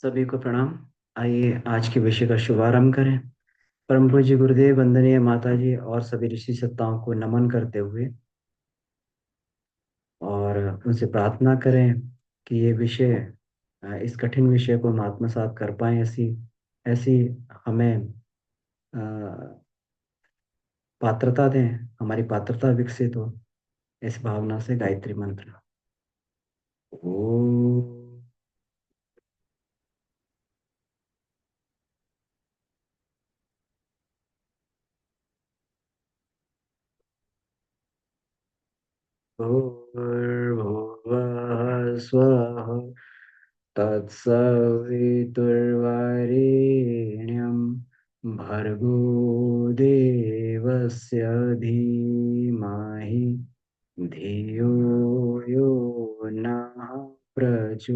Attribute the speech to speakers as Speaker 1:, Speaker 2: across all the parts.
Speaker 1: सभी को प्रणाम। आइए आज के विषय का शुभारंभ करें। परम पूज्य गुरुदेव, वंदनीय माता जी और सभी ऋषि सत्ताओं को नमन करते हुए और उनसे प्रार्थना करें कि ये विषय, इस कठिन विषय को हम आत्मसात कर पाए। ऐसी ऐसी हमें पात्रता दें, हमारी पात्रता विकसित हो। इस भावना से गायत्री मंत्र। ओम भूर्भुवः स्वः तत्सवितुर्वरेण्यं भर्गो देवस्य धीमहि धियो यो नः प्रचोदयात्।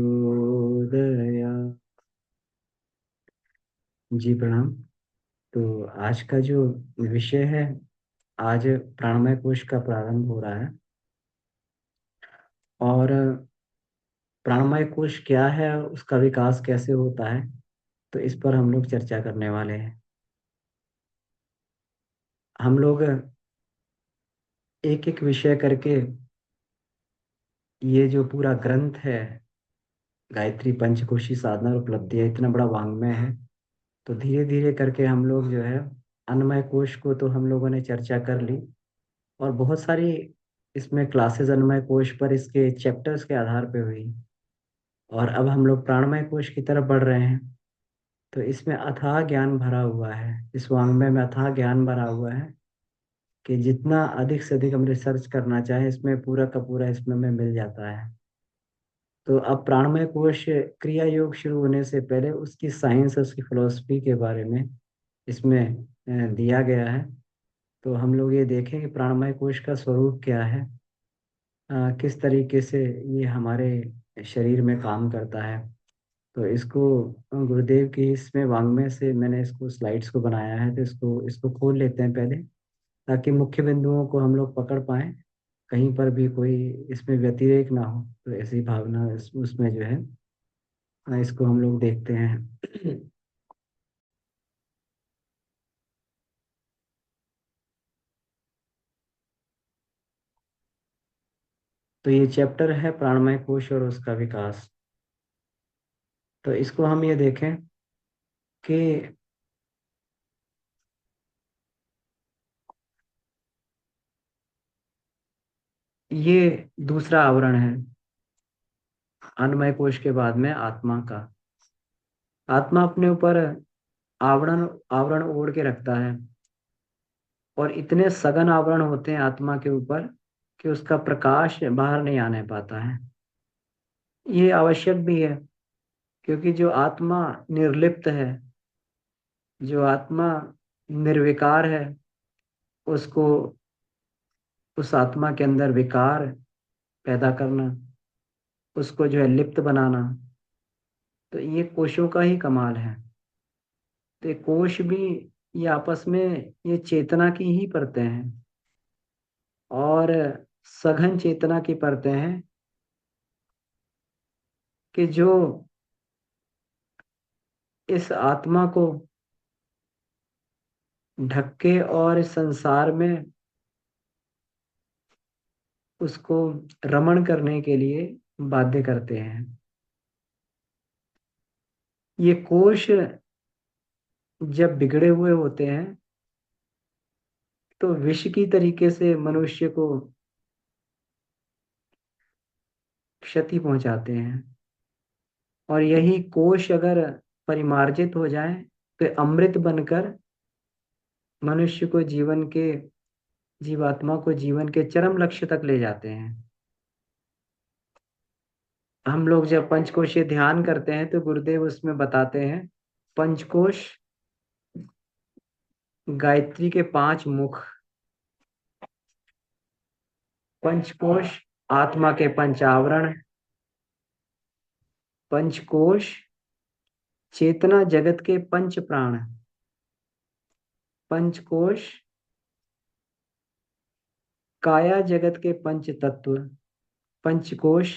Speaker 1: जी प्रणाम। तो आज का जो विषय है, आज प्राणमय कोश का प्रारंभ हो रहा है। और प्राणमय कोश क्या है, उसका विकास कैसे होता है, तो इस पर हम लोग चर्चा करने वाले हैं। हम लोग एक एक विषय करके ये जो पूरा ग्रंथ है, गायत्री पंचकोशी साधना और उपलब्धि है, इतना बड़ा वाङ्मय है। तो धीरे धीरे करके हम लोग जो है, अन्नमय कोश को तो हम लोगों ने चर्चा कर ली, और बहुत सारी इसमें क्लासेस अन्नमय कोश पर इसके चैप्टर्स के आधार पे हुई। और अब हम लोग प्राणमय कोश की तरफ बढ़ रहे हैं। तो इसमें अथाह ज्ञान भरा हुआ है, इस वाङ्मय में अथाह ज्ञान भरा हुआ है कि जितना अधिक से अधिक हम रिसर्च करना चाहें, इसमें पूरा का पूरा इसमें में मिल जाता है। तो अब प्राणमय कोश क्रिया योग शुरू होने से पहले उसकी साइंस, उसकी फिलोसफी के बारे में इसमें दिया गया है। तो हम लोग ये देखें कि प्राणमय कोश का स्वरूप क्या है, किस तरीके से ये हमारे शरीर में काम करता है। तो इसको गुरुदेव की इसमें वाङ्मय से मैंने इसको स्लाइड्स को बनाया है, तो इसको इसको खोल लेते हैं पहले, ताकि मुख्य बिंदुओं को हम लोग पकड़ पाएं, कहीं पर भी कोई इसमें व्यतिरेक ना हो। तो ऐसी भावना उसमें जो है, इसको हम लोग देखते हैं। तो ये चैप्टर है प्राणमय कोश और उसका विकास। तो इसको हम ये देखें कि ये दूसरा आवरण है अन्नमय कोश के बाद में आत्मा का। आत्मा अपने ऊपर आवरण आवरण ओढ़ के रखता है, और इतने सघन आवरण होते हैं आत्मा के ऊपर कि उसका प्रकाश बाहर नहीं आने पाता है। ये आवश्यक भी है, क्योंकि जो आत्मा निर्लिप्त है, जो आत्मा निर्विकार है, उसको, उस आत्मा के अंदर विकार पैदा करना, उसको जो है लिप्त बनाना, तो ये कोशों का ही कमाल है। तो ये कोश भी, ये आपस में, ये चेतना की ही परतें हैं, और सघन चेतना की परतें हैं कि जो इस आत्मा को ढके और इस संसार में उसको रमण करने के लिए बाध्य करते हैं। ये कोश जब बिगड़े हुए होते हैं, तो विष की तरीके से मनुष्य को क्षति पहुंचाते हैं। और यही कोश अगर परिमार्जित हो जाए, तो अमृत बनकर मनुष्य को जीवन के, जीवात्मा को जीवन के चरम लक्ष्य तक ले जाते हैं। हम लोग जब पंचकोशीय ध्यान करते हैं, तो गुरुदेव उसमें बताते हैं, पंचकोश गायत्री के 5 मुख, पंचकोश आत्मा के पंचावरण, पंचकोश चेतना जगत के पंच प्राण, पंचकोश काया जगत के पंच तत्व, पंचकोश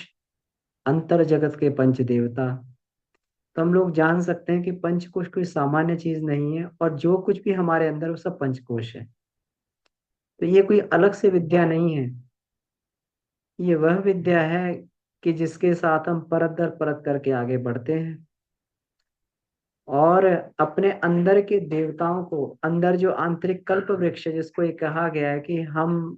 Speaker 1: अंतर जगत के पंच देवता, तो हम लोग जान सकते हैं कि पंचकोश कोई सामान्य चीज नहीं है, और जो कुछ भी हमारे अंदर वो सब पंचकोश है। तो ये कोई अलग से विद्या नहीं है, ये वह विद्या है कि जिसके साथ हम परत दर परत करके आगे बढ़ते हैं, और अपने अंदर के देवताओं को, अंदर जो आंतरिक कल्प वृक्ष है, जिसको ये कहा गया है कि हम,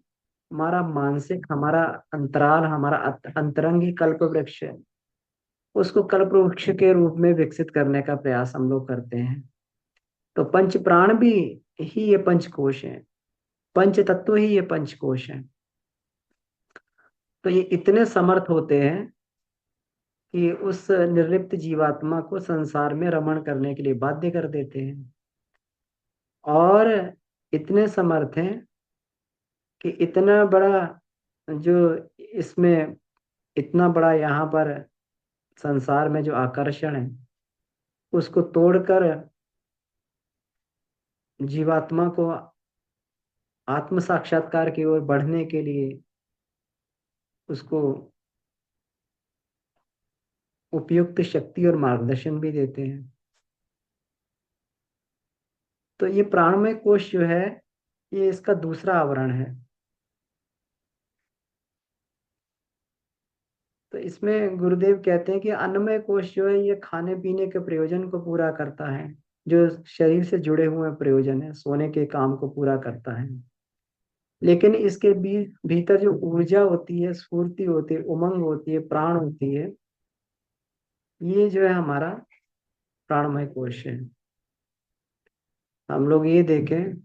Speaker 1: हमारा मानसिक, हमारा अंतराल, हमारा अंतरंग ही कल्प वृक्ष है, उसको कल्प वृक्ष के रूप में विकसित करने का प्रयास हम लोग करते हैं। तो पंच प्राण भी ही ये पंचकोश है, पंच तत्व ही ये पंचकोश है। तो ये इतने समर्थ होते हैं कि उस निर्लिप्त जीवात्मा को संसार में रमण करने के लिए बाध्य कर देते हैं, और इतने समर्थ हैं कि इतना बड़ा जो इसमें, इतना बड़ा यहाँ पर संसार में जो आकर्षण है, उसको तोड़कर जीवात्मा को आत्म साक्षात्कार की ओर बढ़ने के लिए उसको उपयुक्त शक्ति और मार्गदर्शन भी देते हैं। तो ये प्राणमय कोश जो है, ये इसका दूसरा आवरण है। तो इसमें गुरुदेव कहते हैं कि अन्नमय कोश जो है, ये खाने पीने के प्रयोजन को पूरा करता है, जो शरीर से जुड़े हुए प्रयोजन है, सोने के काम को पूरा करता है। लेकिन इसके भीतर जो ऊर्जा होती है, स्फूर्ति होती है, उमंग होती है, प्राण होती है, ये जो है हमारा प्राणमय कोश है। हम लोग ये देखें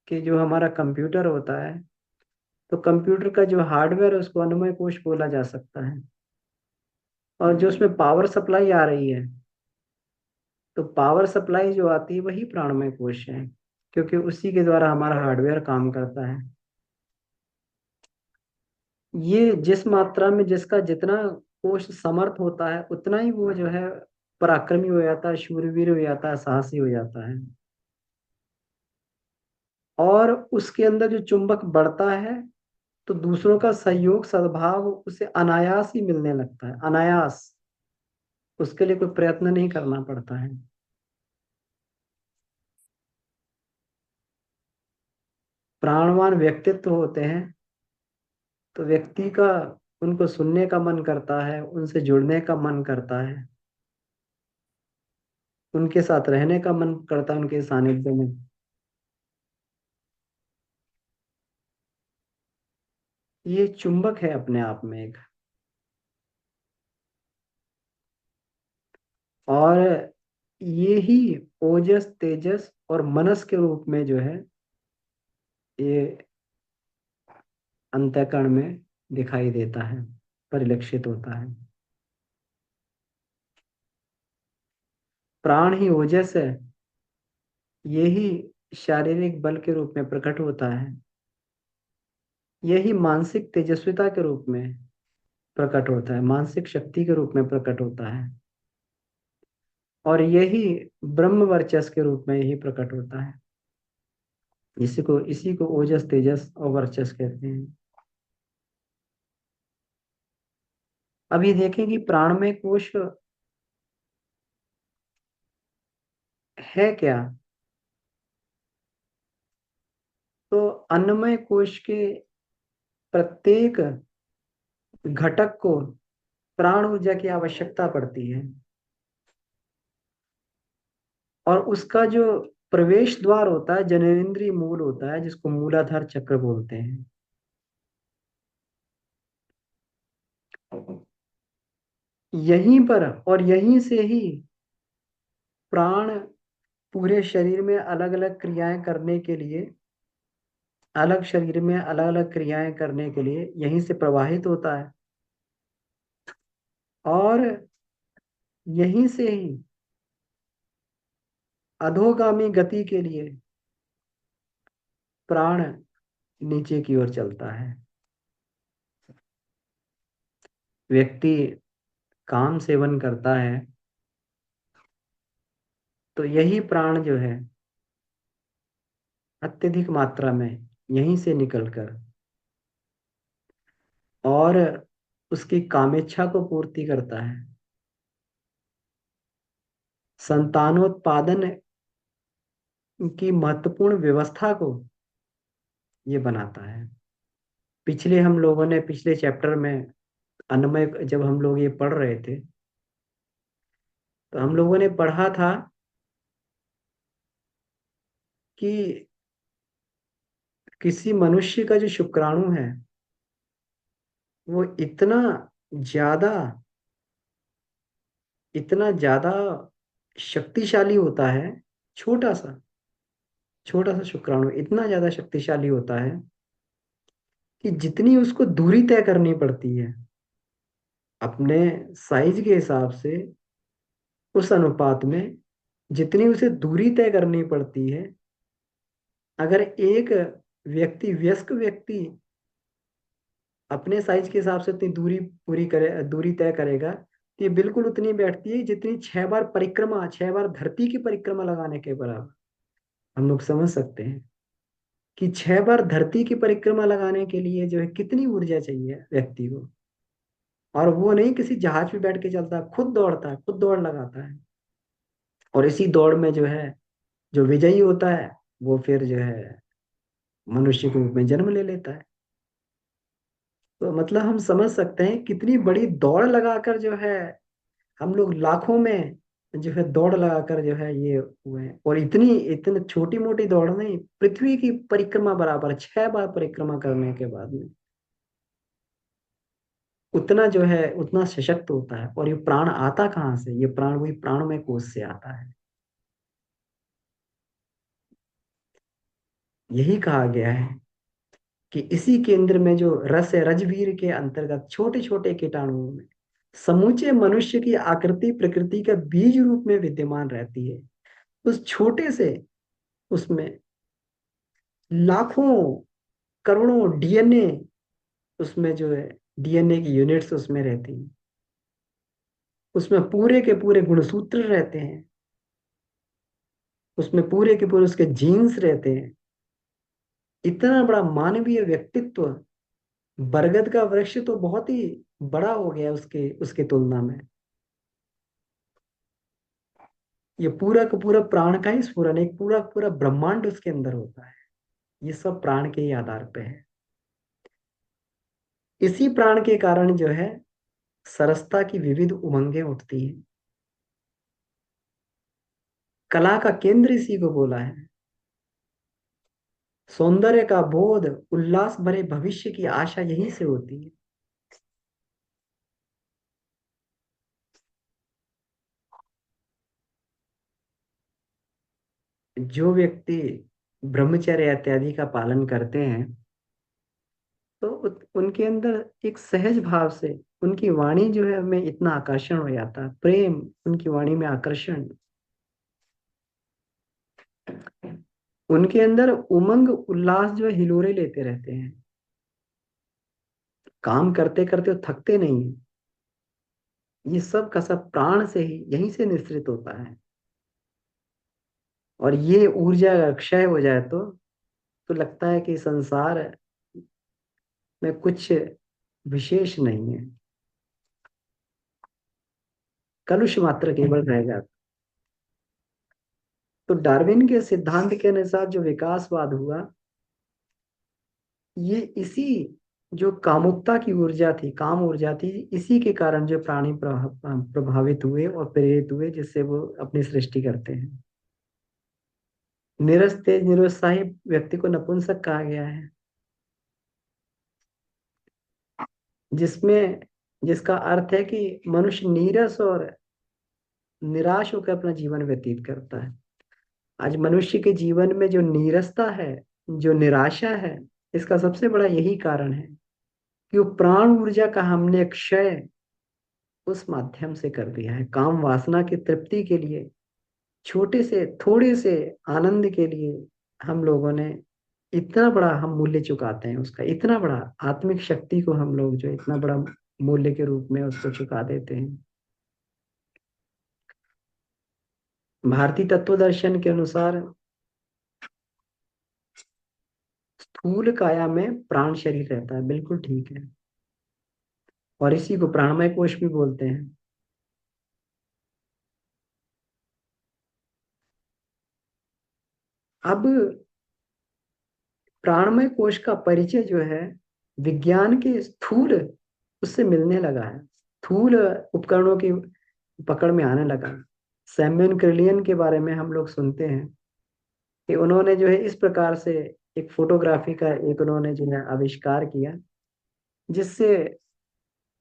Speaker 1: कि जो हमारा कंप्यूटर होता है, तो कंप्यूटर का जो हार्डवेयर है उसको अनुमय कोश बोला जा सकता है, और जो उसमें पावर सप्लाई आ रही है, तो पावर सप्लाई जो आती है वही प्राणमय कोश है, क्योंकि उसी के द्वारा हमारा हार्डवेयर काम करता है। ये जिस मात्रा में, जिसका जितना कोश समर्थ होता है, उतना ही वो जो है पराक्रमी हो जाता है, शूरवीर हो जाता है, साहसी हो जाता है। और उसके अंदर जो चुंबक बढ़ता है, तो दूसरों का सहयोग, सद्भाव उसे अनायास ही मिलने लगता है, अनायास। उसके लिए कोई प्रयत्न नहीं करना पड़ता है। प्राणवान व्यक्तित्व होते हैं, तो व्यक्ति का उनको सुनने का मन करता है, उनसे जुड़ने का मन करता है, उनके साथ रहने का मन करता है, उनके सानिध्य में। ये चुंबक है अपने आप में एक। और ये ही ओजस, तेजस और मनस के रूप में जो है, ये अंतःकरण में दिखाई देता है, परिलक्षित होता है। प्राण ही ओजस है, यही शारीरिक बल के रूप में प्रकट होता है, यही मानसिक तेजस्विता के रूप में प्रकट होता है, मानसिक शक्ति के रूप में प्रकट होता है, और यही ब्रह्म वर्चस के रूप में यही प्रकट होता है। इसी को ओजस, तेजस और वर्चस कहते हैं। अब ये देखें कि प्राणमय कोश है क्या। तो अन्नमय कोश के प्रत्येक घटक को प्राण ऊर्जा की आवश्यकता पड़ती है, और उसका जो प्रवेश द्वार होता है, जननेंद्रिय मूल होता है, जिसको मूलाधार चक्र बोलते हैं। यहीं पर और यहीं से ही प्राण पूरे शरीर में अलग अलग क्रियाएं करने के लिए, अलग शरीर में अलग अलग क्रियाएं करने के लिए यहीं से प्रवाहित होता है, और यहीं से ही अधोगामी गति के लिए प्राण नीचे की ओर चलता है। व्यक्ति काम सेवन करता है, तो यही प्राण जो है अत्यधिक मात्रा में यहीं से निकलकर और उसकी कामेच्छा को पूर्ति करता है। संतानोत्पादन की महत्वपूर्ण व्यवस्था को ये बनाता है। पिछले हम लोगों ने पिछले चैप्टर में अन्नमय जब हम लोग ये पढ़ रहे थे, तो हम लोगों ने पढ़ा था कि किसी मनुष्य का जो शुक्राणु है वो ज्यादा इतना ज्यादा शक्तिशाली होता है। छोटा सा छोटा सा शुक्राणु इतना ज्यादा शक्तिशाली होता है कि जितनी उसको दूरी तय करनी पड़ती है अपने साइज के हिसाब से, उस अनुपात में जितनी उसे दूरी तय करनी पड़ती है, अगर एक वयस्क व्यक्ति अपने साइज के हिसाब से उतनी दूरी तय करेगा, तो ये बिल्कुल उतनी बैठती है जितनी 6 बार धरती की परिक्रमा लगाने के बराबर। हम लोग समझ सकते हैं कि 6 बार धरती की परिक्रमा लगाने के लिए जो है कितनी ऊर्जा चाहिए व्यक्ति को। और वो नहीं किसी जहाज पे बैठ के चलता, खुद दौड़ता है, खुद दौड़ लगाता है। और इसी दौड़ में जो है, जो विजयी होता है वो फिर जो है मनुष्य के रूप में जन्म ले लेता है। तो मतलब हम समझ सकते हैं कितनी बड़ी दौड़ लगाकर जो है हम लोग लाखों में जो है दौड़ लगाकर जो है ये हुए हैं। और इतनी इतनी छोटी मोटी दौड़ नहीं, पृथ्वी की परिक्रमा बराबर 6 बार परिक्रमा करने के बाद में उतना जो है उतना सशक्त होता है। और ये प्राण आता कहाँ से? ये प्राण वही प्राणमय कोश से आता है। यही कहा गया है कि इसी केंद्र में जो रस है, रजवीर के अंतर्गत छोटे छोटे कीटाणुओं में समूचे मनुष्य की आकृति प्रकृति का बीज रूप में विद्यमान रहती है। उस छोटे से उसमें लाखों करोड़ों डीएनए, उसमें जो है डीएनए की यूनिट्स उसमें रहती हैं। उसमें पूरे के पूरे गुणसूत्र रहते हैं। उसमें पूरे के पूरे उसके जीन्स रहते हैं। इतना बड़ा मानवीय व्यक्तित्व, बरगद का वृक्ष तो बहुत ही बड़ा हो गया उसके उसके तुलना में। ये पूरा का पूरा प्राण का ही स्फुरन, एक पूरा पूरा ब्रह्मांड उसके अंदर होता है। ये सब प्राण के ही आधार पे है। इसी प्राण के कारण जो है सरसता की विविध उमंगें उठती हैं। कला का केंद्र इसी को बोला है। सौंदर्य का बोध, उल्लास भरे भविष्य की आशा यहीं से होती है। जो व्यक्ति ब्रह्मचर्य इत्यादि का पालन करते हैं, तो उनके अंदर एक सहज भाव से उनकी वाणी जो है हमें इतना आकर्षण हो जाता है, प्रेम, उनकी वाणी में आकर्षण, उनके अंदर उमंग उल्लास जो है हिलोरे लेते रहते हैं। काम करते करते वो थकते नहीं हैं। ये सब का सब प्राण से ही यहीं से निश्रित होता है। और ये ऊर्जा अगर क्षय हो जाए तो लगता है कि संसार में कुछ विशेष नहीं है, कलुष मात्र केवल रह जाता। तो डार्विन के सिद्धांत के अनुसार जो विकासवाद हुआ, ये इसी जो कामुकता की ऊर्जा थी, काम ऊर्जा थी, इसी के कारण जो प्राणी प्रभावित हुए और प्रेरित हुए, जिससे वो अपनी सृष्टि करते हैं। नीरस तेज निरुत्साही व्यक्ति को नपुंसक कहा गया है, जिसमें जिसका अर्थ है कि मनुष्य नीरस और निराश होकर अपना जीवन व्यतीत करता है। आज मनुष्य के जीवन में जो नीरसता है, जो निराशा है, इसका सबसे बड़ा यही कारण है कि वो प्राण ऊर्जा का हमने क्षय उस माध्यम से कर दिया है। काम वासना की तृप्ति के लिए, छोटे से थोड़े से आनंद के लिए हम लोगों ने इतना बड़ा हम मूल्य चुकाते हैं उसका, इतना बड़ा आत्मिक शक्ति को हम लोग जो इतना बड़ा मूल्य के रूप में उसको चुका देते हैं। भारतीय तत्व दर्शन के अनुसार स्थूल काया में प्राण शरीर रहता है, बिल्कुल ठीक है। और इसी को प्राणमय कोश भी बोलते हैं। अब प्राणमय कोश का परिचय जो है विज्ञान के स्थूल उससे मिलने लगा है, स्थूल उपकरणों की पकड़ में आने लगा। सैमुअल क्रिलियन के बारे में हम लोग सुनते हैं कि उन्होंने जो है इस प्रकार से एक फोटोग्राफी का एक उन्होंने जो है आविष्कार किया, जिससे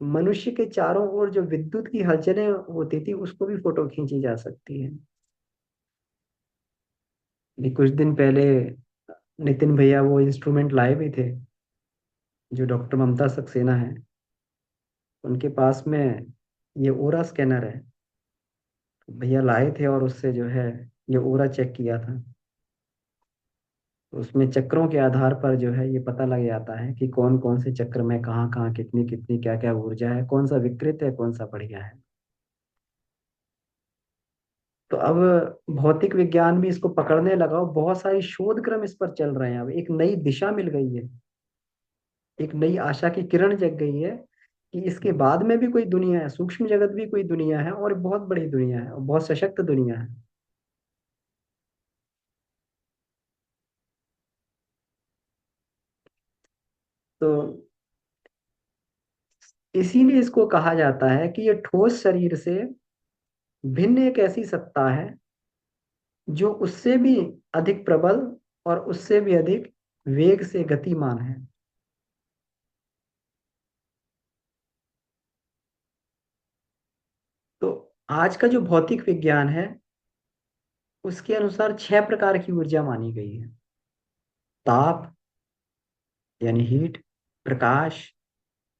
Speaker 1: मनुष्य के चारों ओर जो विद्युत की हलचलें होती थी उसको भी फोटो खींची जा सकती है। ये कुछ दिन पहले नितिन भैया वो इंस्ट्रूमेंट लाए भी थे, जो डॉक्टर ममता सक्सेना है उनके पास में, ये ओरा स्कैनर है। भैया लाए थे और उससे जो है ये ओरा चेक किया था। तो उसमें चक्रों के आधार पर जो है ये पता लग जाता है कि कौन कौन से चक्र में कहाँ कहाँ कितनी कितनी क्या क्या ऊर्जा है, कौन सा विकृत है कौन सा बढ़िया है। तो अब भौतिक विज्ञान भी इसको पकड़ने लगा और बहुत सारी शोध क्रम इस पर चल रहे हैं। अब एक नई दिशा मिल गई है, एक नई आशा की किरण जग गई है कि इसके बाद में भी कोई दुनिया है, सूक्ष्म जगत भी कोई दुनिया है और बहुत बड़ी दुनिया है और बहुत सशक्त दुनिया है। तो इसीलिए इसको कहा जाता है कि ये ठोस शरीर से भिन्न एक ऐसी सत्ता है जो उससे भी अधिक प्रबल और उससे भी अधिक वेग से गतिमान है। तो आज का जो भौतिक विज्ञान है उसके अनुसार 6 प्रकार की ऊर्जा मानी गई है। ताप यानी हीट, प्रकाश,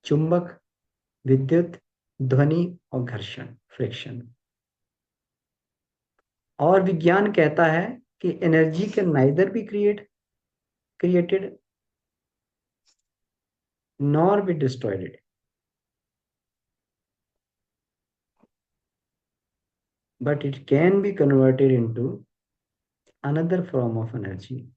Speaker 1: चुंबक, विद्युत, ध्वनि और घर्षण फ्रिक्शन। और विज्ञान कहता है कि energy can neither be created nor be destroyed, but it can be converted into another form of energy.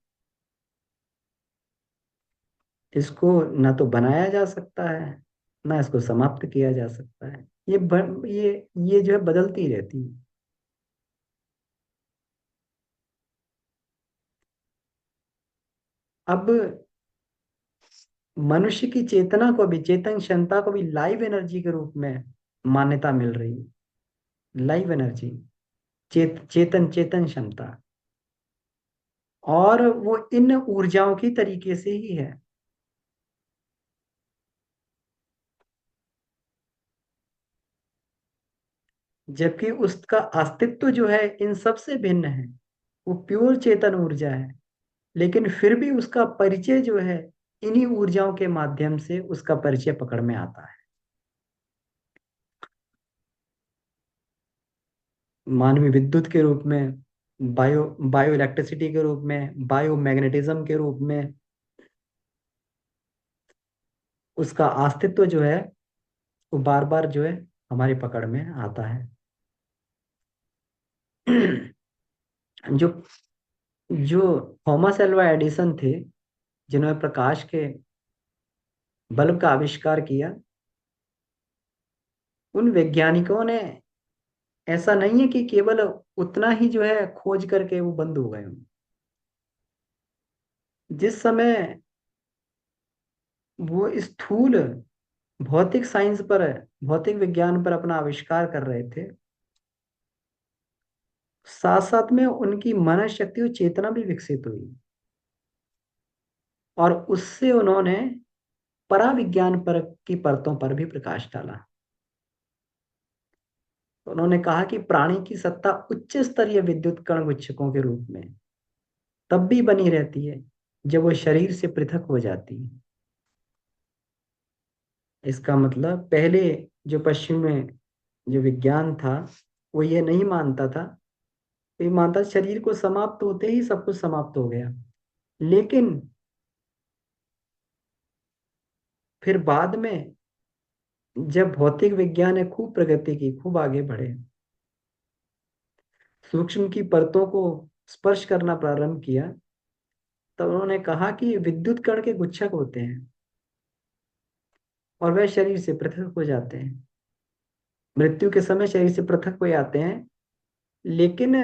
Speaker 1: इसको ना तो बनाया जा सकता है ना इसको समाप्त किया जा सकता है। ये जो है बदलती रहती है। अब मनुष्य की चेतना को भी, चेतन क्षमता को भी लाइव एनर्जी के रूप में मान्यता मिल रही है। लाइव एनर्जी, चेतन चेतन क्षमता, और वो इन ऊर्जाओं की तरीके से ही है। जबकि उसका अस्तित्व जो है इन सब से भिन्न है, वो प्योर चेतन ऊर्जा है। लेकिन फिर भी उसका परिचय जो है इन्हीं ऊर्जाओं के माध्यम से उसका परिचय पकड़ में आता है। मानवीय विद्युत के रूप में, बायो इलेक्ट्रिसिटी के रूप में, बायो मैग्नेटिज्म के रूप में उसका अस्तित्व जो है वो बार बार जो है हमारी पकड़ में आता है। जो जो थॉमस एल्वा एडिसन थे, जिन्होंने प्रकाश के बल्ब का आविष्कार किया, उन वैज्ञानिकों ने, ऐसा नहीं है कि केवल उतना ही जो है खोज करके वो बंद हो गए हों। जिस समय वो स्थूल भौतिक साइंस पर, भौतिक विज्ञान पर अपना आविष्कार कर रहे थे, साथ साथ में उनकी मनन शक्ति और चेतना भी विकसित हुई और उससे उन्होंने पराविज्ञान पर की परतों पर भी प्रकाश डाला। तो उन्होंने कहा कि प्राणी की सत्ता उच्च स्तरीय विद्युत कण गुच्छकों के रूप में तब भी बनी रहती है जब वो शरीर से पृथक हो जाती है। इसका मतलब पहले जो पश्चिम में जो विज्ञान था वो ये नहीं मानता था, ये मानता शरीर को समाप्त होते ही सब कुछ समाप्त हो गया। लेकिन फिर बाद में जब भौतिक विज्ञान ने खूब प्रगति की, खूब आगे बढ़े, सूक्ष्म की परतों को स्पर्श करना प्रारंभ किया, तब उन्होंने कहा कि विद्युत कण के गुच्छक होते हैं और वह शरीर से पृथक हो जाते हैं, मृत्यु के समय शरीर से पृथक हो जाते हैं। लेकिन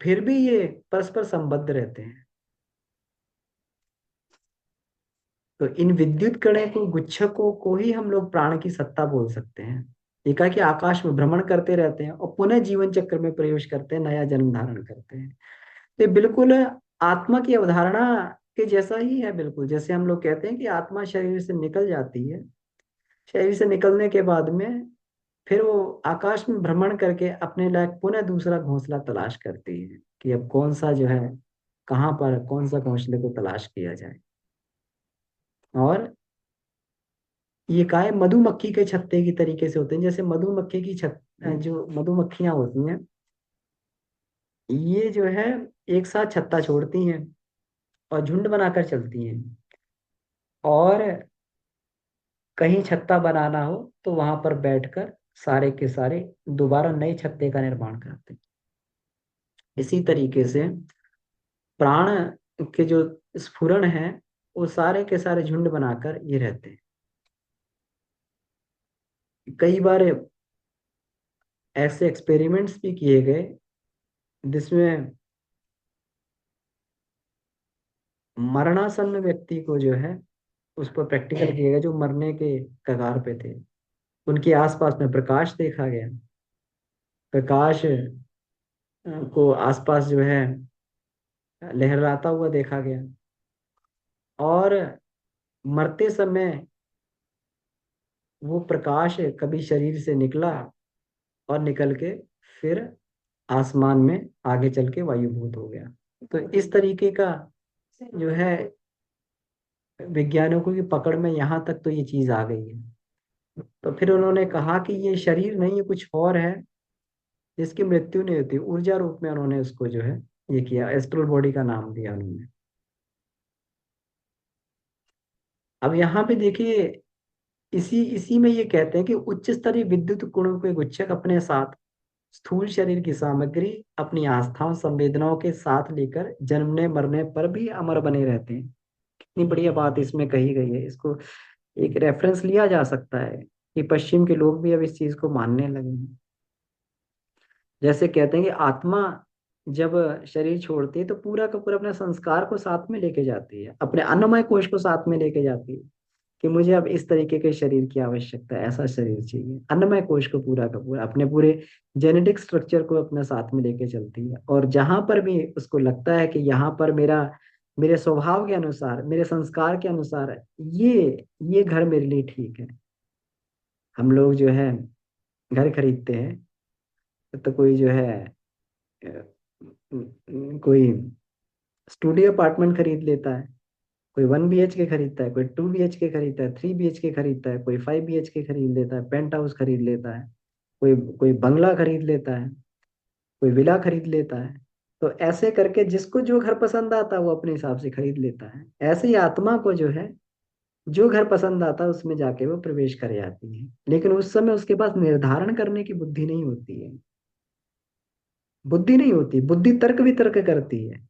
Speaker 1: फिर भी ये परस्पर संबद्ध रहते हैं। तो इन विद्युत कणों को, गुच्छकों को ही हम लोग प्राण की सत्ता बोल सकते हैं। एकाकी आकाश में भ्रमण करते रहते हैं और पुनः जीवन चक्र में प्रवेश करते हैं, नया जन्म धारण करते हैं। तो ये बिल्कुल आत्मा की अवधारणा के जैसा ही है। बिल्कुल जैसे हम लोग कहते हैं कि आत्मा शरीर से निकल जाती है, शरीर से निकलने के बाद में फिर वो आकाश में भ्रमण करके अपने लायक पुनः दूसरा घोंसला तलाश करती है कि अब कौन सा जो है, कहाँ पर कौन सा घोंसले को तलाश किया जाए। और ये काय मधुमक्खी के छत्ते की तरीके से होते हैं। जैसे मधुमक्खी की जो मधुमक्खियां होती हैं, ये जो है एक साथ छत्ता छोड़ती हैं और झुंड बनाकर चलती हैं। और कहीं छत्ता बनाना हो तो वहां पर बैठकर सारे के सारे दोबारा नए छत्ते का निर्माण करते हैं। इसी तरीके से प्राण के जो स्फुरण है, वो सारे के सारे झुंड बनाकर ये रहते हैं। कई बार ऐसे एक्सपेरिमेंट्स भी किए गए जिसमें मरणासन्न व्यक्ति को जो है उस पर प्रैक्टिकल किया गया, जो मरने के कगार पे थे। उनके आसपास में प्रकाश देखा गया। प्रकाश को आसपास जो है लहराता हुआ देखा गया। और मरते समय वो प्रकाश कभी शरीर से निकला और निकल के फिर आसमान में आगे चल के वायुभूत हो गया। तो इस तरीके का जो है वैज्ञानिकों की पकड़ में यहाँ तक तो ये चीज आ गई है। तो फिर उन्होंने कहा कि ये शरीर नहीं, ये कुछ और है जिसकी मृत्यु नहीं होती। ऊर्जा रूप में उन्होंने उसको जो है ये किया, एस्ट्रल बॉडी का नाम दिया उन्होंने। अब यहाँ पे देखिए, इसी इसी में ये कहते हैं कि उच्च स्तरीय विद्युत गुणों के गुच्छक अपने साथ स्थूल शरीर की सामग्री अपनी आस्थाओं संवेदनाओं के साथ लेकर जन्मने मरने पर भी अमर बने रहते हैं। कितनी बढ़िया बात इसमें कही गई है। इसको एक रेफरेंस लिया जा सकता है कि पश्चिम के लोग भी अब इस चीज को मानने लगे हैं। जैसे कहते हैं कि आत्मा जब शरीर छोड़ती है तो पूरा का पूरा अपने संस्कार को साथ में लेके जाती है, अपने अन्नमय कोश को साथ में लेके जाती है कि मुझे अब इस तरीके के शरीर की आवश्यकता है, ऐसा शरीर चाहिए। अन्नमय कोश को पूरा का पूरा अपने पूरे जेनेटिक स्ट्रक्चर को अपने साथ में लेके चलती है। और जहां पर भी उसको लगता है कि यहाँ पर मेरा, मेरे स्वभाव के अनुसार, मेरे संस्कार के अनुसार ये घर मेरे लिए ठीक है। हम लोग जो है घर खरीदते हैं तो कोई जो है कोई स्टूडियो अपार्टमेंट खरीद लेता है, कोई 1 BHK खरीदता है, कोई 2 BHK खरीदता है, 3 BHK खरीदता है, कोई 5 BHK खरीद लेता है, पेंट हाउस खरीद लेता है, कोई कोई बंगला खरीद लेता है, कोई विला खरीद लेता है। तो ऐसे करके जिसको जो घर पसंद आता है वो अपने हिसाब से खरीद लेता है। ऐसे ही आत्मा को जो है जो घर पसंद आता है उसमें जाके वो प्रवेश कर जाती है। लेकिन उस समय उसके पास निर्धारण करने की बुद्धि नहीं होती है। बुद्धि नहीं होती, बुद्धि तर्क वितर्क करती है।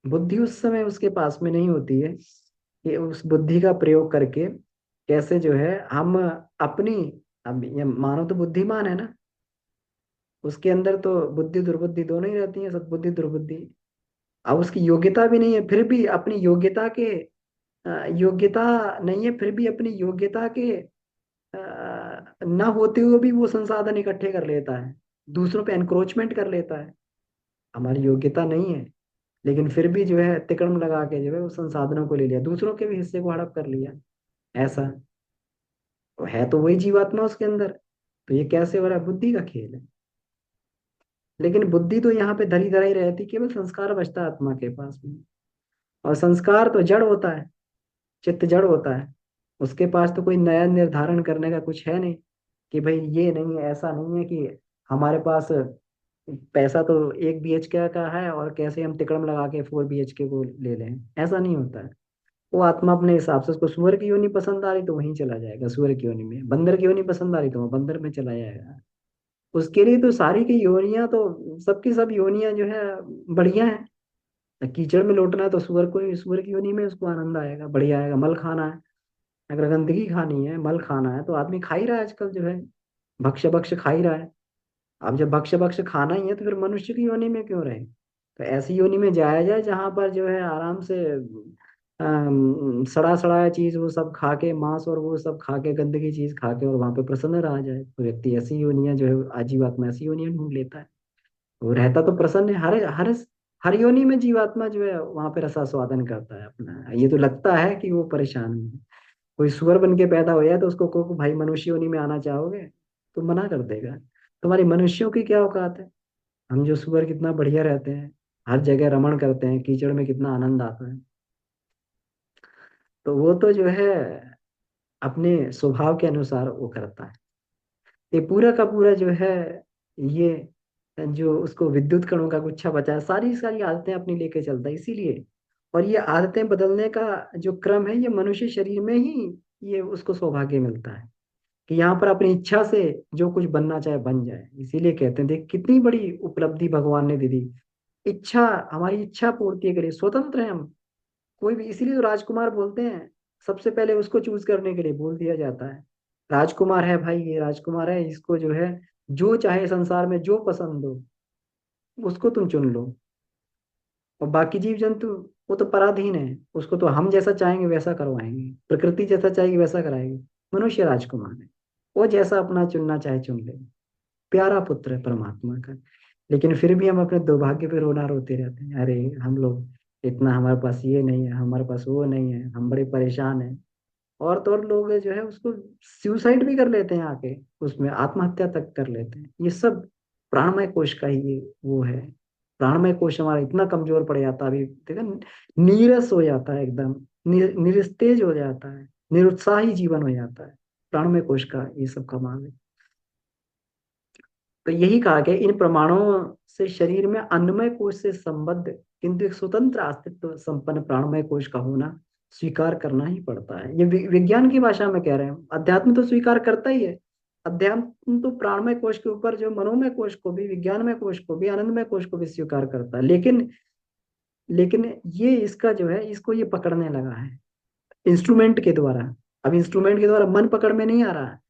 Speaker 1: बुद्धि उस समय उसके पास में नहीं होती है कि उस बुद्धि का प्रयोग करके कैसे जो है हम अपनी, अब ये मानो तो बुद्धिमान है ना, उसके अंदर तो बुद्धि दुर्बुद्धि दोनों ही रहती है, सद्बुद्धि दुर्बुद्धि। अब उसकी योग्यता भी नहीं है, फिर भी अपनी योग्यता के योग्यता नहीं है, फिर भी अपनी योग्यता के न होते हुए भी वो संसाधन इकट्ठे कर लेता है, दूसरों पे एनक्रोचमेंट कर लेता है। हमारी योग्यता नहीं है लेकिन फिर भी जो है तिकड़म लगा के जो है उस संसाधनों को ले लिया, दूसरों के भी हिस्से को हड़प कर लिया। ऐसा तो है, तो वही जीवात्मा उसके अंदर। तो ये कैसे हो रहा है? बुद्धि का खेल है। लेकिन बुद्धि तो यहाँ पे धरी धराई रहती, केवल संस्कार बचता है आत्मा के पास में। और संस्कार तो जड़ होता है, चित्त जड़ होता है। उसके पास तो कोई नया निर्धारण करने का कुछ है नहीं कि भाई ये नहीं है, ऐसा नहीं है कि हमारे पास पैसा तो 1 BHK का है और कैसे हम तिकड़म लगा के 4 BHK को ले लें, ऐसा नहीं होता है। वो आत्मा अपने हिसाब से, उसको सुअर की योनि पसंद आ रही तो वहीं चला जाएगा सुअर की योनि में, बंदर की योनि पसंद आ रही तो वो बंदर में चला जाएगा। उसके लिए तो सारी की योनियां तो, सबकी सब योनियां जो है बढ़िया है। कीचड़ में लौटना है तो सुअर को, सुअर की योनि में उसको आनंद आएगा, बढ़िया आएगा। मल खाना है, अगर गंदगी खानी है, मल खाना है, तो आदमी खा ही रहा है आजकल जो है, भक्ष्य भक्ष्य खा ही रहा है। अब जब भक्ष्य भक्ष्य खाना ही है तो फिर मनुष्य की योनि में क्यों रहे? तो ऐसी योनि में जाया जाए जहाँ पर जो है आराम से सड़ा सड़ाया चीज वो सब खा के, मांस और वो सब खा के, गंदगी चीज खा के, और वहां पे प्रसन्न रहा जाए। तो व्यक्ति ऐसी योनियां जो है आजीवात्मा ऐसी योनियां ढूंढ लेता है। वो रहता तो प्रसन्न है, हर हर हर योनि में जीवात्मा जो है वहां पे रसास्वादन करता है अपना। ये तो लगता है कि वो परेशान है। कोई सुअर बन के पैदा होया तो उसको कहो भाई मनुष्य योनि में आना चाहोगे, तो मना कर देगा। तुम्हारी मनुष्यों की क्या औकात है। हम जो सुअर कितना बढ़िया रहते हैं, हर जगह रमण करते हैं, कीचड़ में कितना आनंद आता है। तो वो तो जो है अपने स्वभाव के अनुसार वो करता है। ये पूरा का पूरा जो है, ये जो उसको विद्युत कणों का गुच्छा बचा है, सारी सारी आदतें अपनी लेके चलता है इसीलिए। और ये आदतें बदलने का जो क्रम है, ये मनुष्य शरीर में ही ये उसको सौभाग्य मिलता है कि यहाँ पर अपनी इच्छा से जो कुछ बनना चाहे बन जाए। इसीलिए कहते हैं देख कितनी बड़ी उपलब्धि भगवान ने दे दी। इच्छा, हमारी इच्छा पूर्ति के लिए स्वतंत्र है हम। कोई भी, इसीलिए तो राजकुमार बोलते हैं, सबसे पहले उसको चूज करने के लिए बोल दिया जाता है। राजकुमार है भाई, ये राजकुमार है, इसको जो है जो चाहे संसार में जो पसंद हो उसको तुम चुन लो। और बाकी जीव जंतु वो तो पराधीन है, उसको तो हम जैसा चाहेंगे वैसा करवाएंगे, प्रकृति जैसा चाहेगी वैसा कराएगी। मनुष्य राजकुमार है, वो जैसा अपना चुनना चाहे चुन ले। प्यारा पुत्र है परमात्मा का। लेकिन फिर भी हम अपने दुर्भाग्य पे रोना रोते रहते हैं, अरे हम लोग इतना, हमारे पास ये नहीं है, हमारे पास वो नहीं है, हम बड़े परेशान हैं। और तो और लोग जो है उसको सुसाइड भी कर लेते हैं आके, उसमें आत्महत्या तक कर लेते हैं। ये सब प्राणमय कोश का ही ये वो है। प्राणमय कोश हमारा इतना कमजोर पड़ जाता है, अभी देखा, नीरस हो जाता है एकदम, निस्तेज हो जाता है, निरुत्साही जीवन हो जाता है। प्राणमय कोश का ये सब कमाल है। तो यही कहा गया, इन प्रमाणों से शरीर में अन्नमय कोश से संबद्ध किंतु एक स्वतंत्र अस्तित्व संपन्न प्राणमय कोश का होना स्वीकार करना ही पड़ता है। ये विज्ञान की भाषा में कह रहे हैं, अध्यात्म तो स्वीकार करता ही है। अध्यात्म तो प्राणमय कोश के ऊपर जो मनोमय कोश को भी, विज्ञानमय कोश को भी, आनंदमय कोश को भी स्वीकार करता है। लेकिन ये इसका जो है, इसको ये पकड़ने लगा है इंस्ट्रूमेंट के द्वारा। अब इंस्ट्रूमेंट के द्वारा मन पकड़ में नहीं आ रहा है।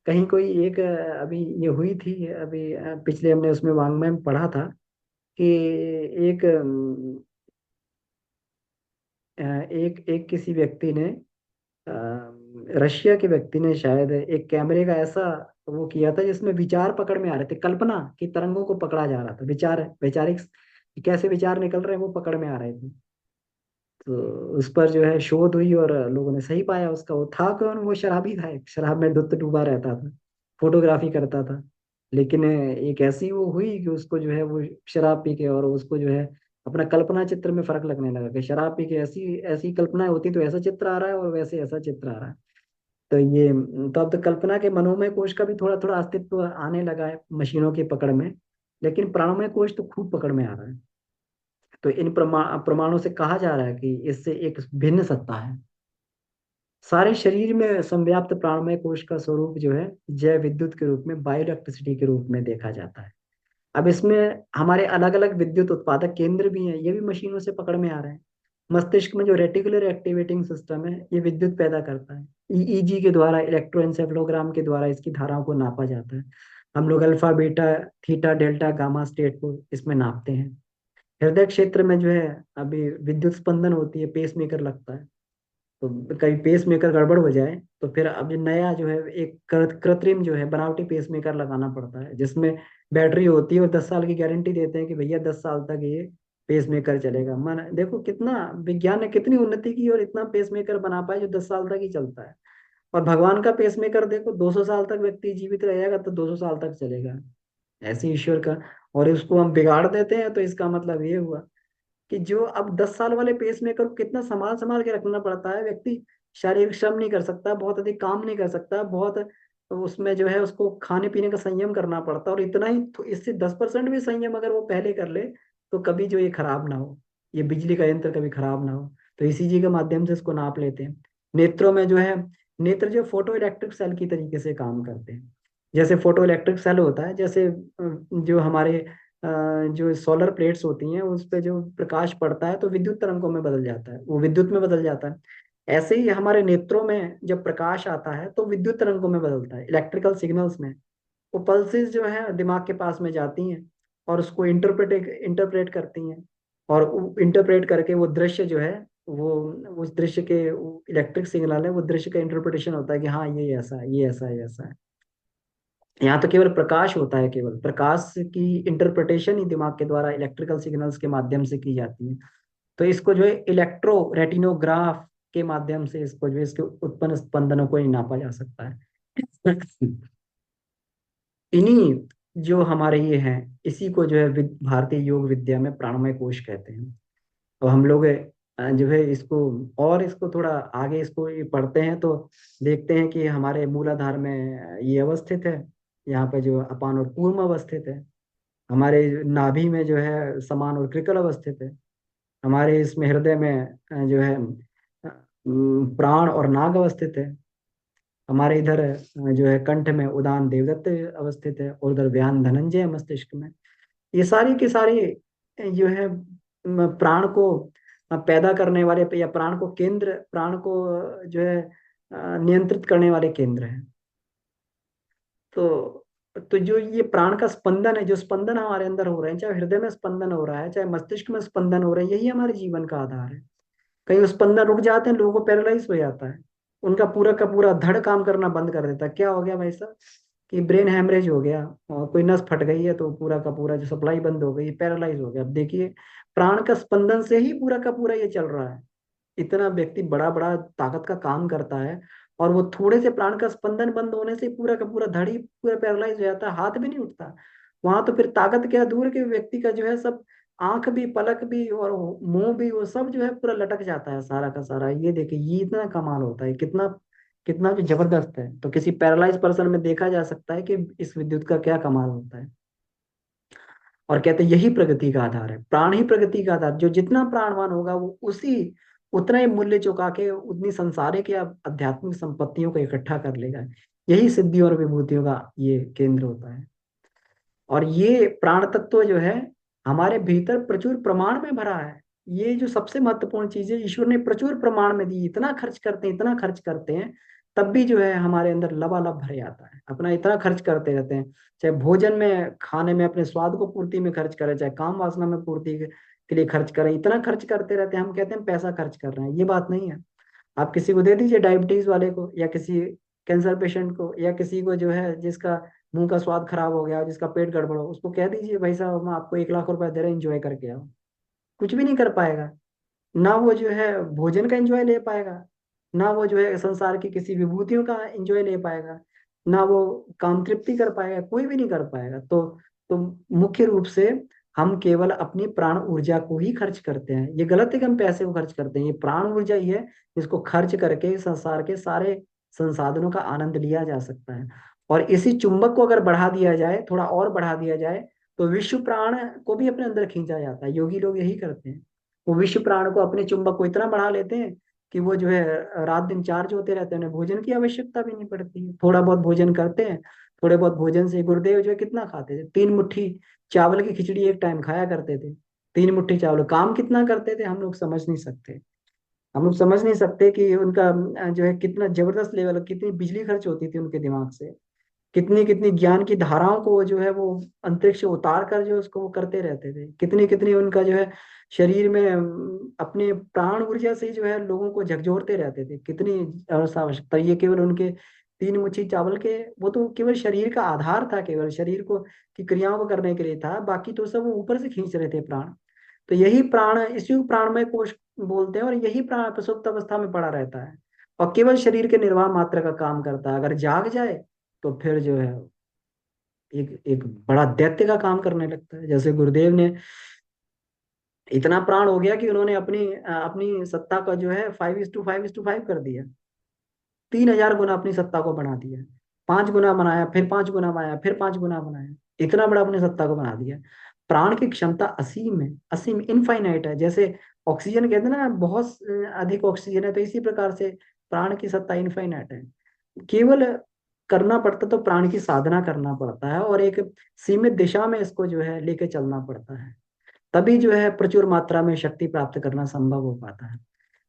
Speaker 1: कहीं कोई एक अभी ये हुई थी अभी पिछले हमने उसमें वांग्मय में पढ़ा था कि एक एक एक किसी व्यक्ति ने, रशिया के व्यक्ति ने शायद, एक कैमरे का ऐसा वो किया था जिसमें विचार पकड़ में आ रहे थे, कल्पना की तरंगों को पकड़ा जा रहा था, विचार, वैचारिक कैसे विचार निकल रहे हैं वो पकड़ में आ रहे थे। तो उस पर जो है शोध हुई और लोगों ने सही पाया उसका। वो था कौन, वो शराबी था, एक शराब में धुत डूबा रहता था, फोटोग्राफी करता था। लेकिन एक ऐसी वो हुई कि उसको जो है वो शराब पी के, और उसको जो है अपना कल्पना चित्र में फर्क लगने लगा कि शराब पी के ऐसी ऐसी कल्पनाएं होती तो ऐसा चित्र आ रहा है और वैसे ऐसा चित्र आ रहा है। तो ये, तो अब तो कल्पना के मनोमय कोश का भी थोड़ा थोड़ा अस्तित्व आने लगा है मशीनों की पकड़ में। लेकिन प्राणमय कोश तो खूब पकड़ में आ रहा है। तो इन प्रमाणों से कहा जा रहा है कि इससे एक भिन्न सत्ता है। सारे शरीर में संव्याप्त प्राणमय कोश का स्वरूप जो है जय विद्युत के रूप में, बायो इलेक्ट्रिसिटी के रूप में देखा जाता है। अब इसमें हमारे अलग अलग विद्युत उत्पादक केंद्र भी हैं, ये भी मशीनों से पकड़ में आ रहे हैं। मस्तिष्क में जो रेटिकुलर एक्टिवेटिंग सिस्टम है ये विद्युत पैदा करता है। ईईजी के द्वारा, इलेक्ट्रोएन्सेफलोग्राम के द्वारा इसकी धाराओं को नापा जाता है। हम लोग alpha beta theta delta gamma state को इसमें नापते हैं। हृदय क्षेत्र में जो है अभी विद्युत स्पंदन होती है, पेस मेकर लगता है। तो कहीं पेस मेकर गड़बड़ हो जाए तो फिर अब ये नया जो है एक कृत्रिम जो है बनावटी पेस मेकर लगाना पड़ता है, जिसमें बैटरी होती है और 10 साल की गारंटी देते हैं कि भैया 10 साल तक ये पेस मेकर चलेगा। मन देखो कितना विज्ञान ने कितनी उन्नति की और इतना पेस मेकर बना पाया जो 10 साल तक ही चलता है। और भगवान का पेस मेकर देखो, 200 साल तक व्यक्ति जीवित रहेगा तो 200 साल तक चलेगा। ऐसे ईश्वर का। और उसको हम बिगाड़ देते हैं तो इसका मतलब ये हुआ कि जो अब 10 साल वाले पेस मेकर को कितना संभाल संभाल के रखना पड़ता है। व्यक्ति शारीरिक श्रम नहीं कर सकता, बहुत अधिक काम नहीं कर सकता, बहुत उसमें जो है उसको खाने पीने का संयम करना पड़ता है। और इतना ही इससे 10% भी संयम अगर वो पहले कर ले तो कभी जो ये खराब ना हो, ये बिजली का यंत्र कभी खराब ना हो। तो इसी के माध्यम से इसको नाप लेते हैं। नेत्रों में जो है, नेत्र जो फोटो इलेक्ट्रिक सेल की तरीके से काम करते हैं। जैसे फोटो इलेक्ट्रिक सेल होता है, जैसे जो हमारे जो सोलर प्लेट्स होती हैं उस पे जो प्रकाश पड़ता है तो विद्युत तरंगों में बदल जाता है, वो विद्युत में बदल जाता है। ऐसे ही हमारे नेत्रों में जब प्रकाश आता है तो विद्युत तरंगों में बदलता है, इलेक्ट्रिकल सिग्नल्स में। वो पल्सेस जो है दिमाग के पास में जाती हैं और उसको इंटरप्रेट इंटरप्रेट करती हैं। और इंटरप्रेट करके वो दृश्य जो है, वो उस दृश्य के इलेक्ट्रिक सिग्नल है, वो दृश्य का इंटरप्रिटेशन होता है कि हाँ ये ऐसा है, ये ऐसा है, ये ऐसा है। यहाँ तो केवल प्रकाश होता है, केवल प्रकाश की इंटरप्रिटेशन ही दिमाग के द्वारा इलेक्ट्रिकल सिग्नल्स के माध्यम से की जाती है। तो इसको जो है इलेक्ट्रो रेटिनोग्राफ के माध्यम से इसको जो है इसके उत्पन्न स्पंदनों को ही नापा जा सकता है। इन्हीं जो हमारे ये हैं, इसी को जो है भारतीय योग विद्या में प्राणमय कोश कहते हैं। अब हम लोग जो है इसको, और इसको थोड़ा आगे इसको ये पढ़ते हैं तो देखते हैं कि हमारे मूलाधार में ये अवस्थित है। यहाँ पे जो अपान और पूर्व अवस्थित है। हमारे नाभि में जो है समान और कृकल अवस्थित है। हमारे इसमें हृदय में जो है प्राण और नाग अवस्थित है। हमारे इधर जो है कंठ में उदान देवदत्त अवस्थित है, और उधर व्यान धनंजय मस्तिष्क में। ये सारी की सारी जो है प्राण को पैदा करने वाले या प्राण को केंद्र, प्राण को जो है नियंत्रित करने वाले केंद्र हैं। तो जो ये प्राण का स्पंदन है, जो स्पंदन हमारे अंदर हो रहे हैं, चाहे हृदय में स्पंदन हो रहा है, चाहे मस्तिष्क में स्पंदन हो रहे हैं, यही हमारे जीवन का आधार है। कहीं वो स्पंदन रुक जाते हैं, लोगों को पैरालाइज हो जाता है, उनका पूरा का पूरा धड़ काम करना बंद कर देता है। क्या हो गया भाई साहब, कि ब्रेन हैमरेज हो गया, और कोई नस फट गई है तो पूरा का पूरा जो सप्लाई बंद हो गई, पैरालाइज हो गया। अब देखिए, प्राण का स्पंदन से ही पूरा का पूरा ये चल रहा है। इतना व्यक्ति बड़ा बड़ा ताकत का काम करता है, और वो थोड़े से प्राण का स्पंदन बंद होने से पूरा का पूरा धड़ ही पूरा पैरालाइज हो जाता है, हाथ भी नहीं उठता। वहां तो फिर ताकत क्या दूर के व्यक्ति का जो है सब, आंख भी, पलक भी, और मुंह भी, वो सब जो है पूरा लटक जाता है सारा का सारा। ये देखिए, ये इतना कमाल होता है, कितना कितना जो जबरदस्त है। तो किसी पैरालाइज पर्सन में देखा जा सकता है कि इस विद्युत का क्या कमाल होता है। और कहते हैं यही प्रगति का आधार है, प्राण ही प्रगति का आधार। जो जितना प्राणवान होगा वो उसी उतना ही मूल्य चुका के उतनी संसारिक या आध्यात्मिक संपत्तियों को इकट्ठा कर लेगा। यही सिद्धियों और विभूतियों का ये केंद्र होता है। और ये प्राण तत्व जो है हमारे भीतर प्रचुर प्रमाण में भरा है। ये जो सबसे महत्वपूर्ण चीज है, ईश्वर ने प्रचुर प्रमाण में दी। इतना खर्च करते हैं, इतना खर्च करते हैं, तब भी जो है हमारे अंदर लबालब भर जाता है। अपना इतना खर्च करते रहते हैं, चाहे भोजन में, खाने में, अपने स्वाद को पूर्ति में खर्च करें, चाहे काम वासना में पूर्ति के लिए खर्च करें, इतना खर्च करते रहते हैं। हम कहते हैं पैसा खर्च कर रहे हैं, ये बात नहीं है। आप किसी को दे दीजिए, डायबिटीज वाले को, या किसी कैंसर पेशेंट को, या किसी को जो है जिसका मुंह का स्वाद खराब हो गया, जिसका पेट गड़बड़ हो, उसको कह दीजिए भाई साहब हम आपको 1 लाख रुपए दे रहे हैं, एंजॉय करके आओ। कुछ भी नहीं कर पाएगा। ना वो जो है भोजन का एंजॉय ले पाएगा, ना वो जो है संसार की किसी विभूतियों का एंजॉय ले पाएगा, ना वो काम तृप्ति कर पाएगा, कोई भी नहीं कर पाएगा। तो मुख्य रूप से हम केवल अपनी प्राण ऊर्जा को ही खर्च करते हैं। ये गलत है कि हम पैसे को खर्च करते हैं। ये प्राण ऊर्जा ही है जिसको खर्च करके संसार के सारे संसाधनों का आनंद लिया जा सकता है। और इसी चुंबक को अगर बढ़ा दिया जाए, थोड़ा और बढ़ा दिया जाए, तो विश्व प्राण को भी अपने अंदर खींचा जाता है। योगी लोग यही करते हैं, वो विश्व प्राण को, अपने चुंबक को इतना बढ़ा लेते हैं कि वो जो है रात दिन चार्ज होते रहते हैं। उन्हें भोजन की आवश्यकता भी नहीं पड़ती है, थोड़ा बहुत भोजन करते हैं। थोड़े बहुत भोजन से गुरुदेव जो है कितना खाते थे, 3 मुट्ठी चावल की खिचड़ी एक टाइम खाया करते थे। 3 मुट्ठी चावल, काम कितना करते थे हम लोग समझ नहीं सकते। हम लोग समझ नहीं सकते कि उनका जो है कितना जबरदस्त लेवल, कितनी बिजली खर्च होती थी उनके दिमाग से। कितनी कितनी ज्ञान की धाराओं को वो जो है वो अंतरिक्ष से उतार कर जो उसको वो करते रहते थे। कितनी कितनी उनका जो है शरीर में अपने प्राण ऊर्जा से जो है लोगों को झकझोरते रहते थे। कितनी आवश्यकता, ये केवल उनके 3 मुट्ठी चावल के, वो तो केवल शरीर का आधार था, केवल शरीर को की क्रियाओं को करने के लिए था। बाकी तो सब वो ऊपर से खींच रहे थे प्राण। तो यही प्राण, इसी को प्राणमय कोश बोलते हैं। और यही प्राण प्रसुप्त अवस्था में पड़ा रहता है, और केवल शरीर के निर्वाह मात्र का काम करता है। अगर जाग जाए तो फिर जो है एक एक बड़ा दैत्य का काम करने लगता है। जैसे गुरुदेव ने इतना प्राण हो गया कि उन्होंने अपनी सत्ता का जो है 5:5:5 कर दिया। 3,000 गुना अपनी सत्ता को बढ़ा दिया। 5 गुना बनाया, फिर 5 गुना बनाया, फिर 5 गुना बनाया। इतना बड़ा अपनी सत्ता को बना दिया। प्राण की क्षमता असीम है, असीम, इनफाइनाइट है। जैसे ऑक्सीजन कहते हैं ना, बहुत अधिक ऑक्सीजन है, तो इसी प्रकार से प्राण की सत्ता इनफाइनाइट है। केवल करना पड़ता तो प्राण की साधना करना पड़ता है, और एक सीमित दिशा में इसको जो है लेके चलना पड़ता है। तभी जो है प्रचुर मात्रा में शक्ति प्राप्त करना संभव हो पाता है।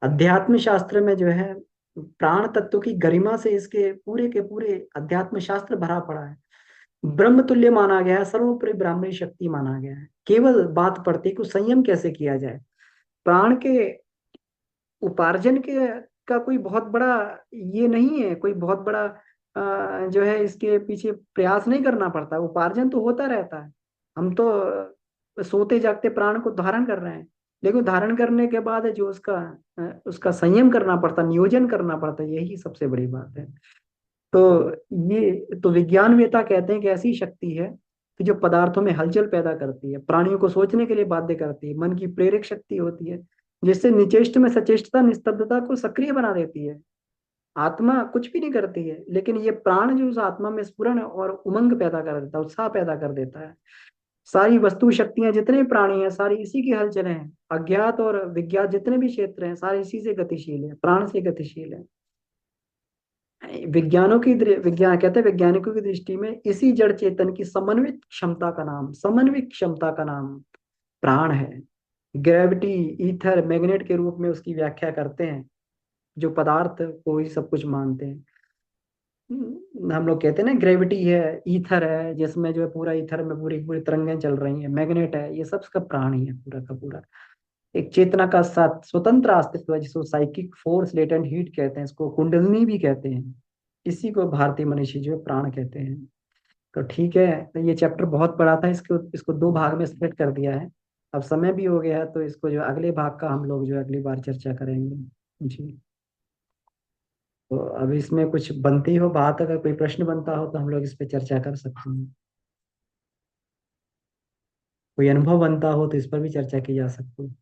Speaker 1: अध्यात्म शास्त्र में जो है प्राण तत्व की गरिमा से इसके पूरे के पूरे अध्यात्म शास्त्र भरा पड़ा है। ब्रह्म तुल्य माना गया है, सर्वोपरि ब्राह्मणी शक्ति माना गया है। केवल बात पड़ती है कि संयम कैसे किया जाए। प्राण के उपार्जन के का कोई बहुत बड़ा ये नहीं है, कोई बहुत बड़ा जो है इसके पीछे प्रयास नहीं करना पड़ता, उपार्जन तो होता रहता है। हम तो सोते जागते प्राण को धारण कर रहे हैं, लेकिन धारण करने के बाद जो उसका संयम करना पड़ता, नियोजन करना पड़ता, यही सबसे बड़ी बात है। तो ये तो विज्ञानवेता कहते हैं कि ऐसी शक्ति है कि जो पदार्थों में हलचल पैदा करती है, प्राणियों को सोचने के लिए बाध्य करती है, मन की प्रेरक शक्ति होती है, जिससे निचेष्ट में सचेष्टता निस्तब्धता को सक्रिय बना देती है। आत्मा कुछ भी नहीं करती है, लेकिन ये प्राण जो उस आत्मा में स्फुरन और उमंग पैदा कर देता है, उत्साह पैदा कर देता है। सारी वस्तु शक्तियां जितने प्राणी हैं सारी इसी की हलचल हैं। अज्ञात और विज्ञात जितने भी क्षेत्र हैं सारे इसी से गतिशील है, प्राण से गतिशील है। विज्ञान कहते हैं वैज्ञानिकों की दृष्टि में इसी जड़ चेतन की समन्वित क्षमता का नाम प्राण है। ग्रेविटी, ईथर, मैग्नेट के रूप में उसकी व्याख्या करते हैं, जो पदार्थ को ही सब कुछ मानते हैं। हम लोग कहते हैं ना ग्रेविटी है, ईथर है, जिसमें जो है पूरा ईथर में पूरी पूरी तरंगें चल रही हैं, मैग्नेट है, ये सब उसका प्राण ही है पूरा का पूरा। एक चेतना का साथ स्वतंत्र अस्तित्व है, जिसको साइकिक फोर्स, लेटेंट हीट कहते हैं, इसको कुंडलिनी भी कहते हैं। इसी को भारतीय मनीषी जो है प्राण कहते हैं। तो ठीक है, तो ये चैप्टर बहुत बड़ा था, इसको इसको दो भाग में स्प्लिट कर दिया है। अब समय भी हो गया है, तो इसको जो अगले भाग का हम लोग जो अगली बार चर्चा करेंगे। जी। तो अब इसमें कुछ बनती हो बात, अगर कोई प्रश्न बनता हो तो हम लोग इस पे चर्चा कर सकते हैं। कोई अनुभव बनता हो तो इस पर भी चर्चा की जा सकती है।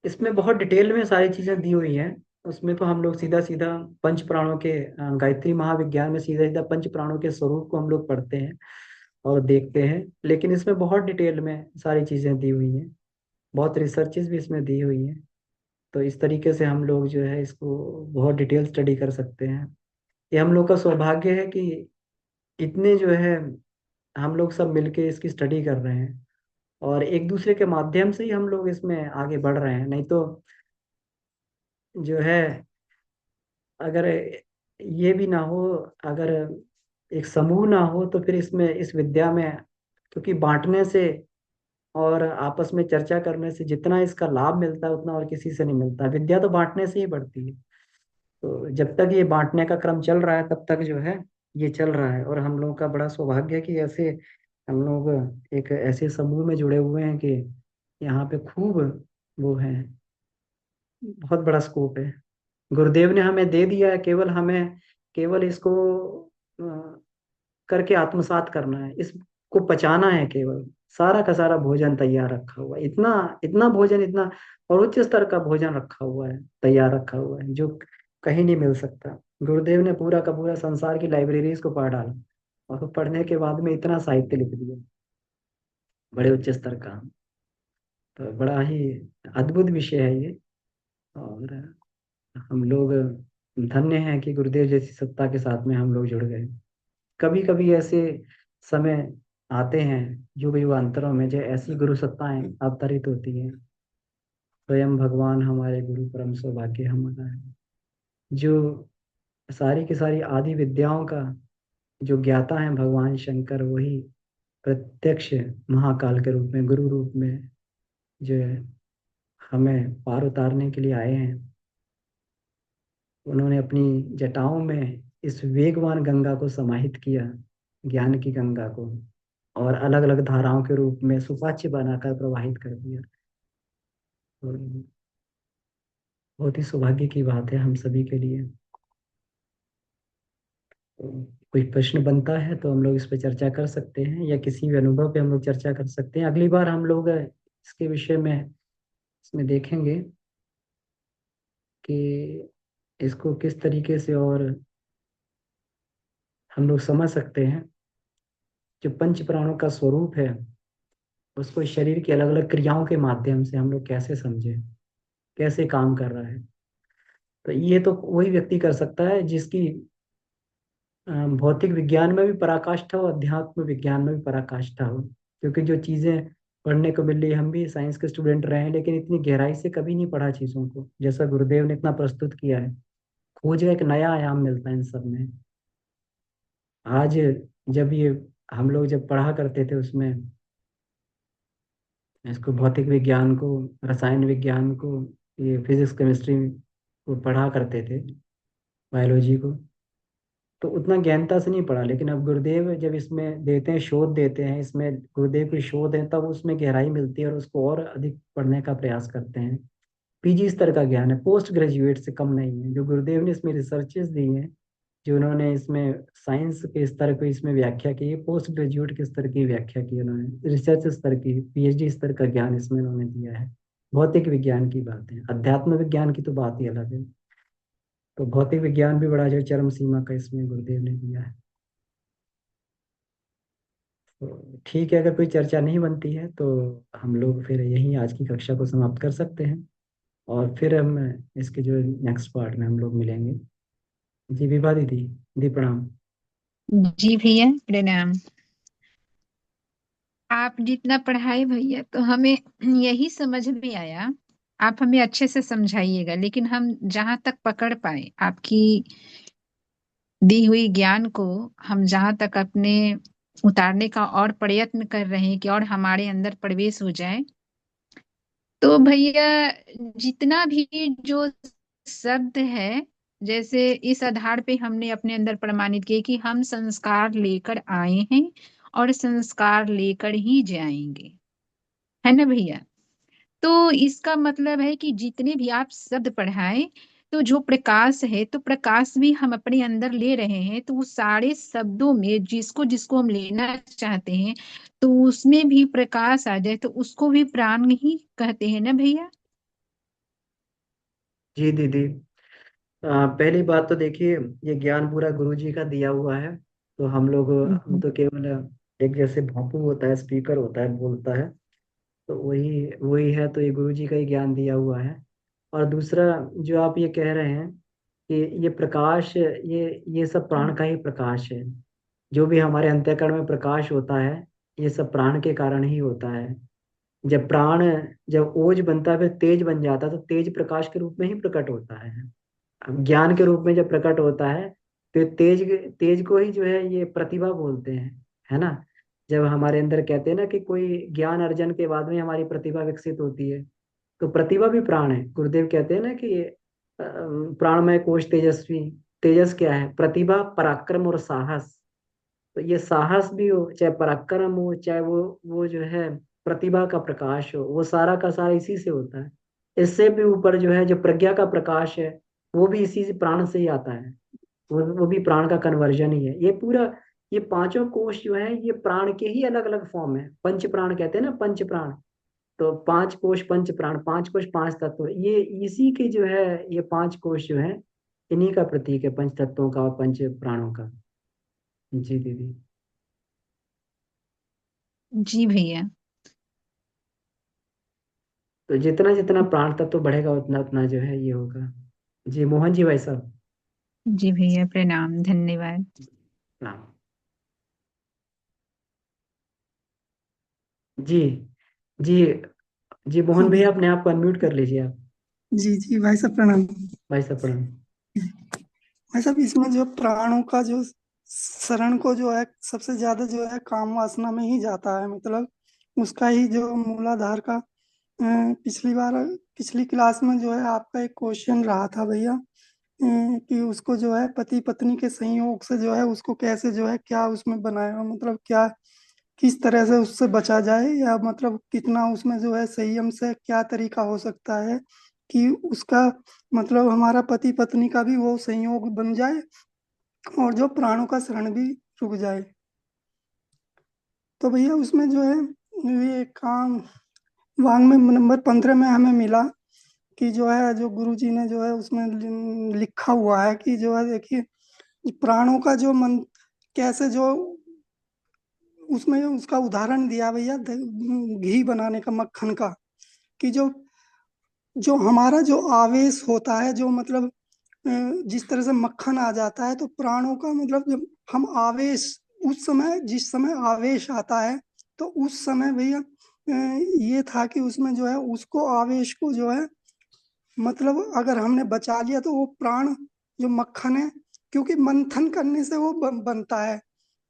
Speaker 1: इसमें बहुत डिटेल में सारी चीजें दी हुई हैं। उसमें तो हम लोग सीधा सीधा पंच प्राणों के गायत्री महाविज्ञान में सीधा सीधा पंच प्राणों के स्वरूप को हम लोग पढ़ते हैं और देखते हैं, लेकिन इसमें बहुत डिटेल में सारी चीजें दी हुई हैं, बहुत रिसर्चेस भी इसमें दी हुई हैं। तो इस तरीके से हम लोग जो है इसको बहुत डिटेल स्टडी कर सकते हैं। ये हम लोग का सौभाग्य है कि इतने जो है हम लोग सब मिलके इसकी स्टडी कर रहे हैं, और एक दूसरे के माध्यम से ही हम लोग इसमें आगे बढ़ रहे हैं। नहीं तो जो है, अगर ये भी ना हो, अगर एक समूह ना हो, तो फिर इसमें इस विद्या में, क्योंकि बांटने से और आपस में चर्चा करने से जितना इसका लाभ मिलता है उतना और किसी से नहीं मिलता। विद्या तो बांटने से ही बढ़ती है। तो जब तक ये बांटने का क्रम चल रहा है तब तक जो है ये चल रहा है, और हम लोगों का बड़ा सौभाग्य है कि ऐसे हम लोग एक ऐसे समूह में जुड़े हुए हैं कि यहाँ पे खूब वो है, बहुत बड़ा स्कोप है। गुरुदेव ने हमें दे दिया है, केवल हमें केवल इसको करके आत्मसात करना है, इसको पचाना है केवल। सारा का सारा भोजन तैयार रखा हुआ है, इतना इतना भोजन, इतना और उच्च स्तर का भोजन रखा हुआ है, तैयार रखा हुआ है, जो कहीं नहीं मिल सकता। गुरुदेव ने पूरा का पूरा संसार की लाइब्रेरीज को पढ़ डाला, और पढ़ने के बाद में इतना साहित्य लिख दिया, बड़े उच्च स्तर का। तो बड़ा ही अद्भुत विषय है ये। और हम लोग धन्य हैं कि गुरुदेव जैसी सत्ता के साथ में हम लोग जुड़ गए। कभी कभी ऐसे समय आते हैं युग युगांतरों में, जो ऐसी गुरु सत्ताएं अवतरित होती हैं। स्वयं भगवान हमारे गुरु, परम सौभाग्य हमारा है, जो सारी की सारी आदि विद्याओं का जो ज्ञाता है भगवान शंकर, वही प्रत्यक्ष महाकाल के रूप में, गुरु रूप में जो है हमें पार उतारने के लिए आए हैं। उन्होंने अपनी जटाओं में इस वेगवान गंगा को समाहित किया, ज्ञान की गंगा को, और अलग अलग धाराओं के रूप में सुपाच्य बनाकर प्रवाहित कर दिया। और बहुत ही सौभाग्य की बात है हम सभी के लिए। तो कोई प्रश्न बनता है तो हम लोग इस पर चर्चा कर सकते हैं, या किसी भी अनुभव पे हम लोग चर्चा कर सकते हैं। अगली बार हम लोग इसके विषय में इसमें देखेंगे कि इसको किस तरीके से और हम लोग समझ सकते हैं। जो पंच प्राणों का स्वरूप है उसको शरीर की अलग अलग क्रियाओं के माध्यम से हम लोग कैसे समझें, कैसे काम कर रहा है। तो ये तो वही व्यक्ति कर सकता है जिसकी भौतिक विज्ञान में भी पराकाष्ठा हो, अध्यात्म विज्ञान में भी पराकाष्ठा हो। क्योंकि जो चीजें पढ़ने को मिल रही, हम भी साइंस के स्टूडेंट रहे हैं, लेकिन इतनी गहराई से कभी नहीं पढ़ा चीजों को जैसा गुरुदेव ने इतना प्रस्तुत किया है। खोज का एक नया आयाम मिलता है इन सब में। आज जब ये हम लोग जब पढ़ा करते थे उसमें, इसको भौतिक विज्ञान को, रसायन विज्ञान को, ये फिजिक्स केमिस्ट्री को पढ़ा करते थे, बायोलॉजी को, तो उतना गहनता से नहीं पढ़ा। लेकिन अब गुरुदेव जब इसमें देते हैं, शोध देते हैं, इसमें गुरुदेव की शोध है, तब उसमें गहराई मिलती है और उसको और अधिक पढ़ने का प्रयास करते हैं। पीजी स्तर का ज्ञान है, पोस्ट ग्रेजुएट से कम नहीं है। जो गुरुदेव ने इसमें रिसर्चेस दी हैं, जो उन्होंने इसमें साइंस के स्तर को इसमें व्याख्या की है, पोस्ट ग्रेजुएट के स्तर की व्याख्या की है उन्होंने, रिसर्च स्तर की, पीएचडी स्तर का ज्ञान इसमें उन्होंने दिया है। भौतिक विज्ञान की बात है, अध्यात्म विज्ञान की तो बात ही अलग है। तो भौतिक विज्ञान भी बड़ा जो चरम सीमा का इसमें गुरुदेव ने दिया है। तो ठीक है, अगर कोई चर्चा नहीं बनती है तो हम लोग फिर यहीं आज की कक्षा को समाप्त कर सकते हैं, और फिर हम इसके जो नेक्स्ट पार्ट में हम लोग मिलेंगे। जी विभा दीदी, दी प्रणाम।
Speaker 2: जी भैया प्रणाम। आप जितना पढ़ाए भैया तो हमें यही समझ में आया। आप हमें अच्छे से समझाइएगा, लेकिन हम जहां तक पकड़ पाए आपकी दी हुई ज्ञान को, हम जहां तक अपने उतारने का और प्रयत्न कर रहे हैं कि और हमारे अंदर प्रवेश हो जाए। तो भैया जितना भी जो शब्द है, जैसे इस आधार पे हमने अपने अंदर प्रमाणित किए कि हम संस्कार लेकर आए हैं और संस्कार लेकर ही जाएंगे, है ना भैया। तो इसका मतलब है कि जितने भी आप शब्द पढ़ाए, तो जो प्रकाश है तो प्रकाश भी हम अपने अंदर ले रहे हैं, तो उस सारे शब्दों में जिसको जिसको हम लेना चाहते हैं, तो उसमें भी प्रकाश आ जाए, तो उसको भी प्राण ही कहते हैं ना भैया।
Speaker 1: जी दीदी, पहली बात तो देखिए, ये ज्ञान पूरा गुरु जी का दिया हुआ है। तो हम
Speaker 2: जी
Speaker 1: तो केवल एक जैसे भापू होता है, स्पीकर होता है, बोलता है, तो वही वही है। तो ये गुरु जी का ही ज्ञान दिया हुआ है। और दूसरा, जो आप ये कह रहे हैं कि ये प्रकाश, ये सब प्राण का ही प्रकाश है। जो भी हमारे अंतःकरण में प्रकाश होता है, ये सब प्राण के कारण ही होता है। जब प्राण, जब ओज बनता है फिर तेज बन जाता है, तो तेज प्रकाश के रूप में ही प्रकट होता है। अब ज्ञान के रूप में जब प्रकट होता है, तो तेज, तेज को ही जो है ये प्रतिभा बोलते हैं, है ना। जब हमारे अंदर कहते हैं ना कि कोई ज्ञान अर्जन के बाद में हमारी प्रतिभा विकसित होती है, तो प्रतिभा भी प्राण है। गुरुदेव कहते हैं ना कि प्राणमय कोश तेजस्वी। तेजस क्या है? प्रतिभा, पराक्रम और साहस। तो ये साहस भी हो, चाहे पराक्रम हो, चाहे वो जो है प्रतिभा का प्रकाश हो, वो सारा का सारा इसी से होता है। इससे भी ऊपर जो है, जो प्रज्ञा का प्रकाश है, वो भी इसी से, प्राण से ही आता है। वो भी प्राण का कन्वर्जन ही है। ये पूरा, ये पांचों कोश जो है, ये प्राण के ही अलग अलग फॉर्म है। पंच प्राण कहते हैं ना, पंच प्राण। तो पांच कोश पंच प्राण, पांच कोश पांच तत्व, ये इसी के जो है, ये पांच कोश जो है, इन्हीं का प्रतीक है, पंच तत्वों का और पंच प्राणों का। जी दीदी।
Speaker 2: जी भैया।
Speaker 1: तो जितना जितना प्राण तत्व बढ़ेगा, उतना उतना जो है ये होगा। जी मोहन जी, भाई साहब,
Speaker 2: जी भैया प्रणाम, धन्यवाद।
Speaker 1: प्रणाम। जी जी जी
Speaker 3: हाँ
Speaker 1: मोहन भैया,
Speaker 3: भैया।
Speaker 1: अपने आप को अनम्यूट कर लीजिए आप।
Speaker 3: जी जी भाई साहब प्रणाम।
Speaker 1: भाई साहब प्रणाम।
Speaker 3: भाई साहब इसमें जो प्राणों का जो शरण को जो है सबसे ज्यादा जो है काम वासना में ही जाता है, मतलब उसका ही जो मूलाधार का पिछली बार पिछली क्लास में जो है आपका एक क्वेश्चन रहा था भैया, कि उसको जो है पति पत्नी के संयोग से जो है उसको कैसे जो है क्या उसमें बनाया, मतलब क्या किस तरह से उससे बचा जाए, या मतलब कितना उसमें जो है संयम से क्या तरीका हो सकता है कि उसका मतलब हमारा पति पत्नी का भी वो संयोग बन जाए और जो प्राणों का शरण भी रुक जाए। तो भैया उसमें जो है ये काम वांग में नंबर 15 में हमें मिला कि जो है जो गुरु जी ने जो है उसमें लिखा हुआ है कि जो है देखिए प्राणों का जो मन कैसे जो उसमें उसका उदाहरण दिया भैया घी बनाने का, मक्खन का, कि जो जो हमारा जो आवेश होता है, जो मतलब जिस तरह से मक्खन आ जाता है, तो प्राणों का मतलब जब हम आवेश, उस समय जिस समय आवेश आता है, तो उस समय भैया ये था कि उसमें जो है उसको आवेश को जो है, मतलब अगर हमने बचा लिया तो वो प्राण जो मक्खन है, क्योंकि मंथन करने से वो बनता है,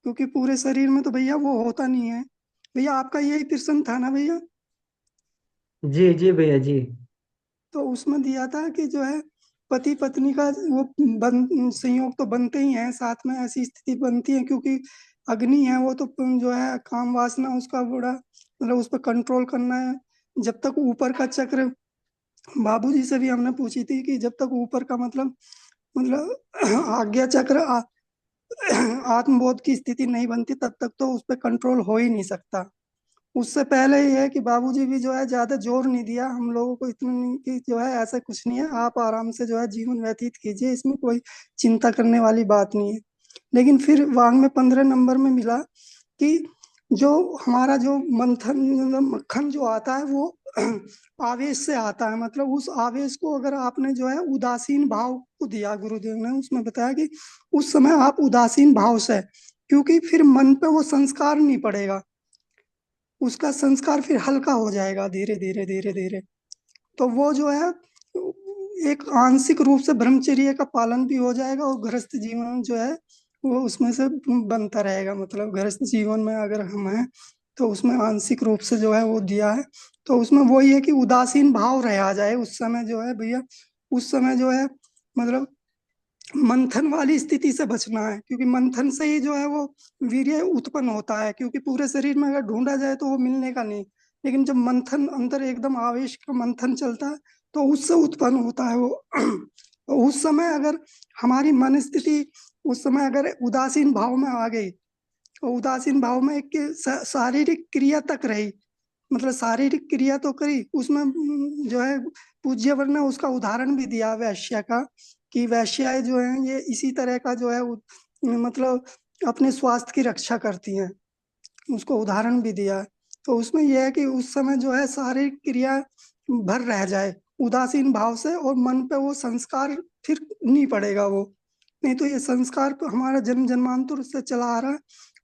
Speaker 3: क्योंकि पूरे शरीर में तो भैया वो होता नहीं है। भैया आपका यही प्रश्न था ना भैया?
Speaker 1: जी जी भैया जी।
Speaker 3: तो उसमें दिया था कि जो है पति पत्नी का वो संयोग तो बनते ही हैं, साथ में ऐसी स्थिति बनती है क्योंकि अग्नि है वो, तो जो है काम वासना उसका बड़ा, मतलब उस पर कंट्रोल करना है। जब तक ऊपर का चक्र, बाबूजी से भी हमने पूछी थी कि जब तक ऊपर का मतलब आज्ञा चक्र आत्मबोध की स्थिति नहीं बनती, तब तक तो उस पर कंट्रोल हो ही नहीं सकता। उससे पहले ये है कि बाबूजी भी जो है ज्यादा जोर नहीं दिया हम लोगों को, इतना नहीं कि जो है ऐसा कुछ नहीं है, आप आराम से जो है जीवन व्यतीत कीजिए, इसमें कोई चिंता करने वाली बात नहीं है। लेकिन फिर वांग में 15 नंबर में मिला कि जो हमारा जो मंथन, मतलब मक्खन जो आता है वो आवेश से आता है, मतलब उस आवेश को अगर आपने जो है उदासीन भाव को दिया, गुरुदेव ने उसमें बताया कि उस समय आप उदासीन भाव से, क्योंकि फिर मन पे वो संस्कार नहीं पड़ेगा, उसका संस्कार फिर हल्का हो जाएगा धीरे धीरे धीरे धीरे। तो वो जो है एक आंशिक रूप से ब्रह्मचर्य का पालन भी हो जाएगा, और गृहस्थ जीवन जो है वो उसमें से बनता रहेगा, मतलब गृहस्थ जीवन में अगर हम हैं तो उसमें आंशिक रूप से जो है वो दिया है। तो उसमें वही है कि उदासीन भाव रहा जाए उस समय जो है भैया, उस समय जो है मतलब मंथन वाली स्थिति से बचना है, क्योंकि मंथन से ही जो है वो वीर्य उत्पन्न होता है, क्योंकि पूरे शरीर में अगर ढूंढा जाए तो वो मिलने का नहीं। लेकिन जब मंथन अंदर एकदम आवेश का मंथन चलता है तो उससे उत्पन्न होता है वो। तो उस समय अगर हमारी मन स्थिति उस समय अगर उदासीन भाव में आ गई, तो उदासीन भाव में एक शारीरिक क्रिया तक रही, मतलब शारीरिक क्रिया तो करी उसमें, जो है पूज्यवर ने उसका उदाहरण भी दिया वैश्या का, कि वैश्याएं जो है ये इसी तरह का जो है मतलब अपने स्वास्थ्य की रक्षा करती हैं, उसको उदाहरण भी दिया है। तो उसमें यह है कि उस समय जो है शारीरिक क्रिया भर रह जाए उदासीन भाव से, और मन पे वो संस्कार फिर नहीं पड़ेगा वो, नहीं तो ये संस्कार तो हमारा जन्म जन्मांतर से चला आ रहा है,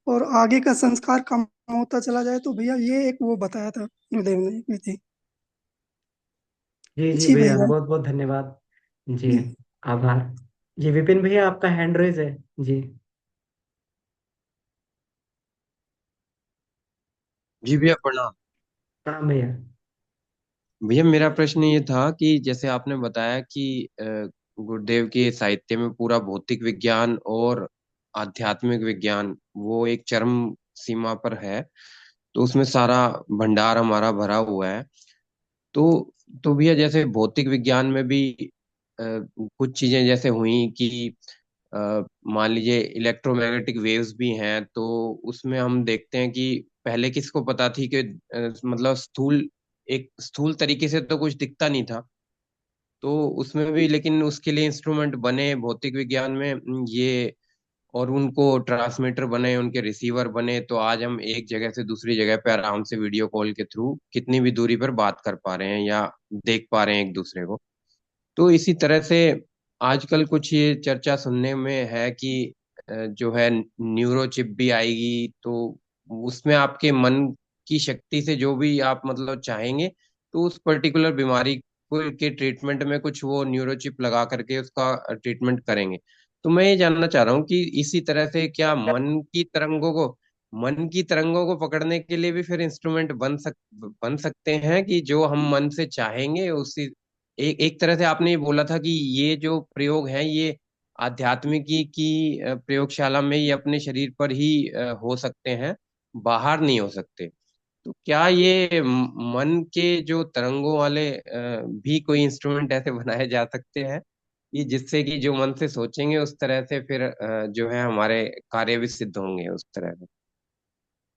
Speaker 3: और आगे का संस्कार कम होता चला जाए। तो भैया ये एक वो बताया था गुरुदेव ने विधि।
Speaker 1: जी जी
Speaker 3: जी
Speaker 1: भैया,
Speaker 3: भैया।
Speaker 1: बहुत बहुत धन्यवाद। जी,
Speaker 3: जी।
Speaker 1: आभार। जी विपिन भैया, आपका हैंड रेज है। जी।
Speaker 4: जी भैया प्रणाम।
Speaker 1: प्रणाम भैया।
Speaker 4: भैया मेरा प्रश्न ये था कि जैसे आपने बताया कि गुरुदेव के साहित्य में पूरा भौतिक विज्ञान और आध्यात्मिक विज्ञान वो एक चरम सीमा पर है, तो उसमें सारा भंडार हमारा भरा हुआ है। तो तो भैया जैसे भौतिक विज्ञान में भी कुछ चीजें जैसे हुई कि मान लीजिए इलेक्ट्रोमैग्नेटिक वेव्स भी हैं, तो उसमें हम देखते हैं कि पहले किसको पता थी कि मतलब स्थूल, एक स्थूल तरीके से तो कुछ दिखता नहीं था, तो उसमें भी लेकिन उसके लिए इंस्ट्रूमेंट बने भौतिक विज्ञान में ये, और उनको ट्रांसमीटर बने, उनके रिसीवर बने, तो आज हम एक जगह से दूसरी जगह पे आराम से वीडियो कॉल के थ्रू कितनी भी दूरी पर बात कर पा रहे हैं या देख पा रहे हैं एक दूसरे को। तो इसी तरह से आजकल कुछ ये चर्चा सुनने में है कि जो है न्यूरो चिप भी आएगी, तो उसमें आपके मन की शक्ति से जो भी आप मतलब चाहेंगे, तो उस पर्टिकुलर बीमारी को के ट्रीटमेंट में कुछ वो न्यूरो चिप लगा करके उसका ट्रीटमेंट करेंगे। तो मैं ये जानना चाह रहा हूँ कि इसी तरह से क्या मन की तरंगों को पकड़ने के लिए भी फिर इंस्ट्रूमेंट बन सकते हैं कि जो हम मन से चाहेंगे उसी, एक एक तरह से आपने ये बोला था कि ये जो प्रयोग है ये आध्यात्मिकी की प्रयोगशाला में ये अपने शरीर पर ही हो सकते हैं, बाहर नहीं हो सकते। तो क्या ये मन के जो तरंगों वाले भी कोई इंस्ट्रूमेंट ऐसे बनाए जा सकते हैं कि जिससे कि जो मन से सोचेंगे उस तरह से फिर जो है हमारे कार्य भी सिद्ध होंगे उस तरह से।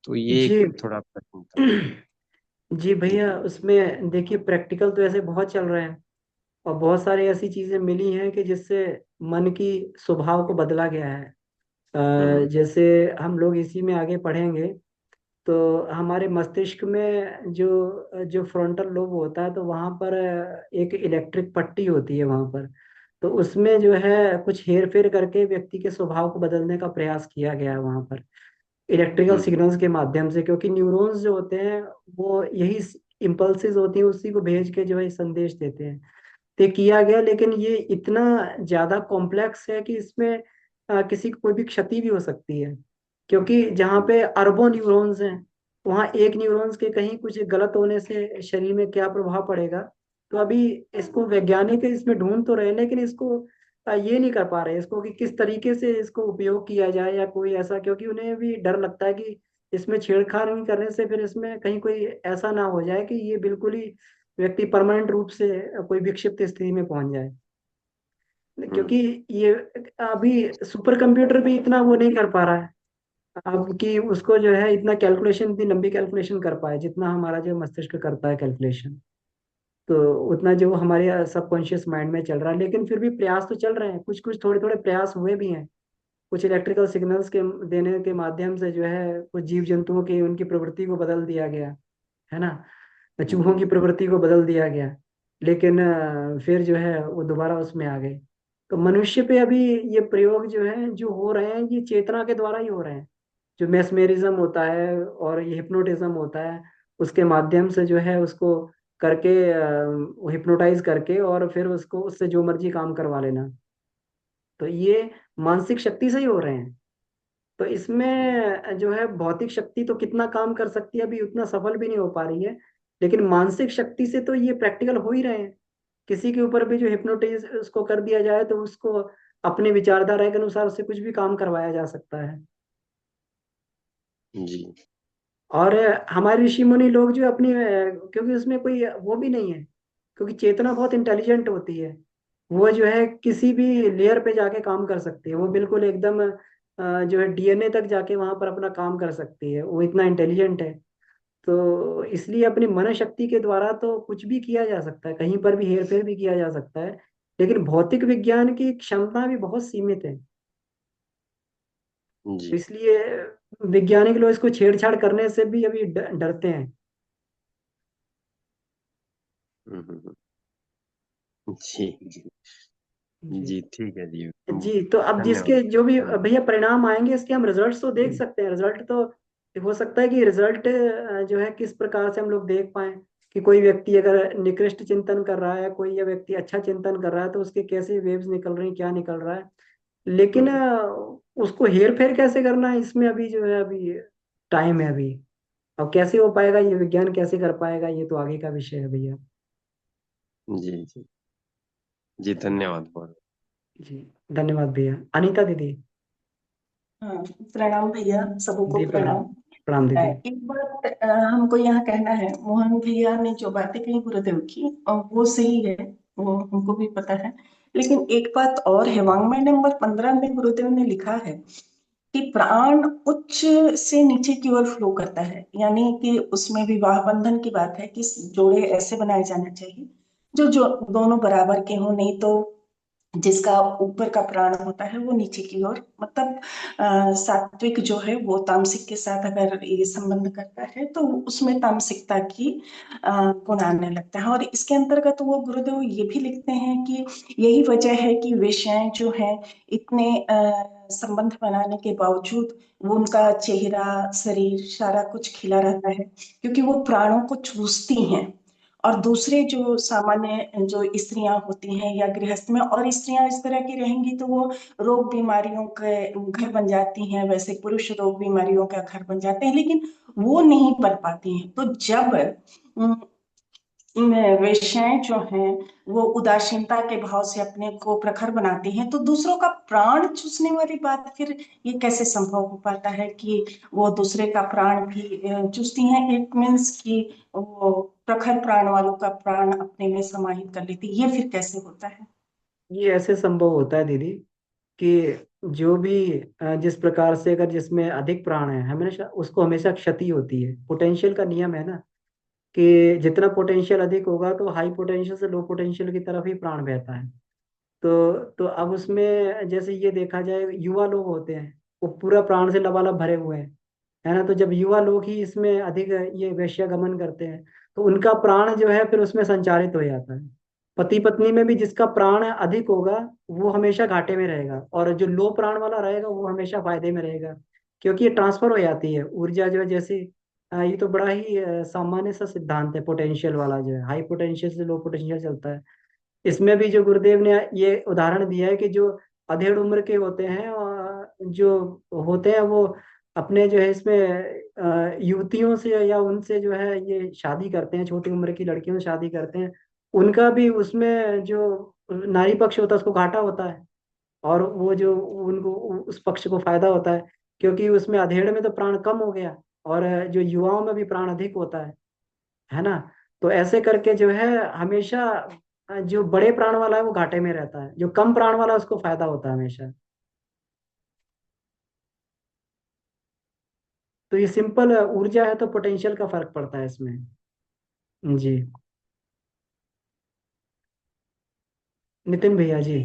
Speaker 4: तो ये
Speaker 1: जी।
Speaker 4: एक थोड़ा प्रश्न था।
Speaker 1: जी भैया, उसमें देखिए प्रैक्टिकल तो ऐसे बहुत चल रहे हैं, और बहुत सारी ऐसी चीजें मिली हैं कि जिससे मन की स्वभाव को बदला गया है।
Speaker 4: हम्म।
Speaker 1: जैसे हम लोग इसी में आगे पढ़ेंगे, तो हमारे मस्तिष्क में जो जो फ्रंटल लोब होता है, तो वहाँ पर एक इलेक्ट्रिक पट्टी होती है वहाँ पर। तो उसमें जो है कुछ हेर फेर करके व्यक्ति के स्वभाव को बदलने का प्रयास किया गया है वहां पर, इलेक्ट्रिकल
Speaker 4: हम्म
Speaker 1: सिग्नल्स के माध्यम से, क्योंकि न्यूरॉन्स जो होते हैं वो यही इम्पल्सेस होती हैं, उसी को भेज के जो है संदेश देते हैं। तो किया गया, लेकिन ये इतना ज्यादा कॉम्प्लेक्स है कि इसमें किसी को कोई भी क्षति भी हो सकती है, क्योंकि जहाँ पे अरबों न्यूरॉन्स हैं, वहाँ एक न्यूरॉन्स के कहीं कुछ गलत होने से शरीर में क्या प्रभाव पड़ेगा। तो अभी इसको वैज्ञानिक इसमें ढूंढ तो रहे हैं, लेकिन इसको ये नहीं कर पा रहे इसको कि किस तरीके से इसको उपयोग किया जाए या कोई ऐसा, क्योंकि उन्हें भी डर लगता है कि इसमें छेड़छाड़ नहीं करने से फिर इसमें कहीं कोई ऐसा ना हो जाए कि ये बिल्कुल ही व्यक्ति परमानेंट रूप से कोई विक्षिप्त स्थिति में पहुंच जाए। क्योंकि
Speaker 4: हम्म
Speaker 1: ये अभी सुपर कंप्यूटर भी इतना वो नहीं कर पा रहा है अब कि उसको जो है इतना कैलकुलेशन, इतनी लंबी कैलकुलेशन कर पाए जितना हमारा जो मस्तिष्क करता है कैलकुलेशन। तो उतना जो हमारे सबकॉन्शियस माइंड में चल रहा है, लेकिन फिर भी प्रयास तो चल रहे हैं, कुछ कुछ थोड़े थोड़े प्रयास हुए भी हैं। कुछ इलेक्ट्रिकल सिग्नल्स के देने के माध्यम से जो है कुछ जीव जंतुओं की उनकी प्रवृत्ति को बदल दिया गया है ना, चूहों की
Speaker 4: हम्म
Speaker 1: प्रवृत्ति को बदल दिया गया। लेकिन फिर जो है वो दोबारा उसमें आ गए। तो मनुष्य पे अभी ये प्रयोग जो है जो हो रहे हैं, ये चेतना के द्वारा ही हो रहे हैं। जो मेस्मेरिज्म होता है और ये हिप्नोटिज्म होता है, उसके माध्यम से जो है उसको करके हिप्नोटाइज करके और फिर उसको उससे जो मर्जी काम करवा लेना। तो ये मानसिक शक्ति से ही हो रहे हैं। तो इसमें जो है भौतिक शक्ति तो कितना काम कर सकती है, अभी उतना सफल भी नहीं हो पा रही है। लेकिन मानसिक शक्ति से तो ये प्रैक्टिकल हो ही रहे हैं। किसी के ऊपर भी जो हिप्नोटाइज उसको कर दिया जाए तो उसको अपने विचारधारा के अनुसार उससे कुछ भी काम करवाया जा सकता है।
Speaker 4: जी
Speaker 1: और हमारे ऋषि मुनि लोग जो अपनी क्योंकि उसमें कोई वो भी नहीं है, क्योंकि चेतना बहुत इंटेलिजेंट होती है। वो जो है किसी भी लेयर पे जाके काम कर सकती है, वो बिल्कुल एकदम जो है डीएनए तक जाके वहां पर अपना काम कर सकती है, वो इतना इंटेलिजेंट है। तो इसलिए अपनी मन शक्ति के द्वारा तो कुछ भी किया जा सकता है, कहीं पर भी हेर फेर भी किया जा सकता है। लेकिन भौतिक विज्ञान की क्षमता भी बहुत सीमित है। तो
Speaker 4: जी
Speaker 1: इसलिए वैज्ञानिक लोग इसको छेड़छाड़ करने से भी अभी डरते हैं।
Speaker 4: हम्म जी जी
Speaker 1: जी।
Speaker 4: जी ठीक है जी।
Speaker 1: जी, तो अब
Speaker 4: धन्यवाद।
Speaker 1: जिसके जो भी
Speaker 4: हाँ
Speaker 1: भैया परिणाम आएंगे इसके हम रिजल्ट्स तो देख सकते हैं। रिजल्ट तो हो सकता है कि रिजल्ट जो है किस प्रकार से हम लोग देख पाए कि कोई व्यक्ति अगर निकृष्ट चिंतन कर रहा है, कोई या व्यक्ति अच्छा चिंतन कर रहा है तो उसके कैसे वेव्स निकल रही हैं, क्या निकल रहा है। लेकिन
Speaker 4: हम्म,
Speaker 1: उसको हेर फेर कैसे करना है, इसमें अभी जो है अभी टाइम है अभी। अब कैसे हो पाएगा ये, विज्ञान कैसे कर पाएगा, ये तो आगे का विषय है भैया।
Speaker 4: जी जी जी धन्यवाद बहुत।
Speaker 1: जी, धन्यवाद भैया। अनीता दीदी।
Speaker 5: हाँ, प्रणाम भैया, सबको
Speaker 1: जी प्रणाम।
Speaker 5: प्रणाम।
Speaker 1: प्रणाम दीदी।
Speaker 5: एक बात हमको यहाँ कहना है, मोहन भैया ने जो बातें कही गुरुदेव की वो सही है, वो हमको भी पता है। लेकिन एक बात और है, वाङ्मय नंबर 15 में गुरुदेव ने लिखा है कि प्राण उच्च से नीचे की ओर फ्लो करता है, यानी कि उसमें विवाह बंधन की बात है कि जोड़े ऐसे बनाए जाने चाहिए जो जो दोनों बराबर के हों, नहीं तो जिसका ऊपर का प्राण होता है वो नीचे की ओर, मतलब सात्विक जो है वो तामसिक के साथ अगर ये संबंध करता है तो उसमें तामसिकता की गुण आने लगता है। और इसके अंतर्गत वो गुरुदेव ये भी लिखते हैं कि यही वजह है कि वेश्याएं जो हैं इतने संबंध बनाने के बावजूद वो उनका चेहरा शरीर सारा कुछ खिला रहता है, क्योंकि वो प्राणों को चूसती हैं। और दूसरे जो सामान्य जो स्त्रियां होती हैं या गृहस्थ में और स्त्रियां इस तरह की रहेंगी तो वो रोग बीमारियों के घर बन जाती हैं, वैसे पुरुष रोग बीमारियों का घर बन जाते हैं, लेकिन वो नहीं बन पाती हैं। तो जब अम, वेश्याएं जो हैं वो उदासीनता के भाव से अपने को प्रखर बनाती हैं, तो दूसरों का प्राण चूसने वाली बात फिर ये कैसे संभव हो पाता है कि वो दूसरे का प्राण भी चूसती हैं। इट मीन्स कि वो प्रखर प्राण वालों का प्राण अपने में समाहित कर लेती, ये फिर कैसे होता है?
Speaker 1: ये ऐसे संभव होता है दीदी कि जो भी जिस प्रकार से अगर जिसमें अधिक प्राण है हमेशा उसको हमेशा क्षति होती है। पोटेंशियल का नियम है ना कि जितना पोटेंशियल अधिक होगा तो हाई पोटेंशियल से लो पोटेंशियल की तरफ ही प्राण बहता है। तो अब उसमें जैसे ये देखा जाए, युवा लोग होते हैं वो पूरा प्राण से लबालब भरे हुए हैं, है ना। तो जब युवा लोग ही इसमें अधिक ये वैश्यागमन करते हैं तो उनका प्राण जो है फिर उसमें संचारित हो जाता है। पति पत्नी में भी जिसका प्राण अधिक होगा वो हमेशा घाटे में रहेगा, और जो लो प्राण वाला रहेगा वो हमेशा फायदे में रहेगा। क्योंकि ये ट्रांसफर हो जाती है ऊर्जा जो है, जैसे ये तो बड़ा ही सामान्य सा सिद्धांत है, पोटेंशियल वाला जो है हाई पोटेंशियल से लो पोटेंशियल चलता है। इसमें भी जो गुरुदेव ने ये उदाहरण दिया है कि जो अधेड़ उम्र के होते हैं जो होते हैं वो अपने जो है इसमें युवतियों से या उनसे जो है ये शादी करते हैं, छोटी उम्र की लड़कियों से शादी करते हैं। उनका भी उसमें जो नारी पक्ष होता है उसको घाटा होता है, और वो जो उनको उस पक्ष को फायदा होता है, क्योंकि उसमें अधेड़ में तो प्राण कम हो गया, और जो युवाओं में भी प्राण अधिक होता है ना। तो ऐसे करके जो है हमेशा जो बड़े प्राण वाला है वो घाटे में रहता है, जो कम प्राण वाला है उसको फायदा होता है हमेशा। तो ये सिंपल ऊर्जा है तो पोटेंशियल का फर्क पड़ता है इसमें। जी नितिन भैया जी।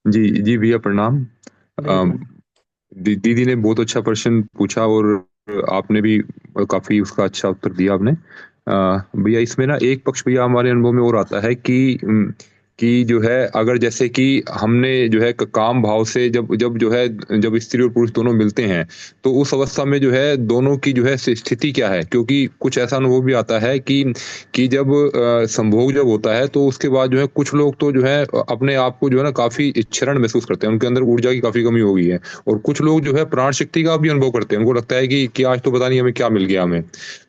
Speaker 6: जी जी भैया प्रणाम।
Speaker 1: बिल्कुल।
Speaker 6: दीदी ने बहुत अच्छा प्रश्न पूछा और आपने भी काफी उसका अच्छा उत्तर दिया आपने। भैया इसमें ना एक पक्ष भैया हमारे अनुभव में और आता है कि जो है अगर जैसे कि हमने जो है काम भाव से जब जब जो है जब स्त्री और पुरुष दोनों मिलते हैं तो उस अवस्था में जो है दोनों की जो है स्थिति क्या है, क्योंकि कुछ ऐसा अनुभव भी आता है कि जब संभोग जब होता है तो उसके बाद जो है कुछ लोग तो जो है अपने आप को जो है ना काफी क्षरण महसूस करते हैं, उनके अंदर ऊर्जा की काफी कमी हो गई है। और कुछ लोग जो है प्राण शक्ति का भी अनुभव करते हैं, उनको लगता है कि आज तो पता नहीं हमें क्या मिल गया हमें।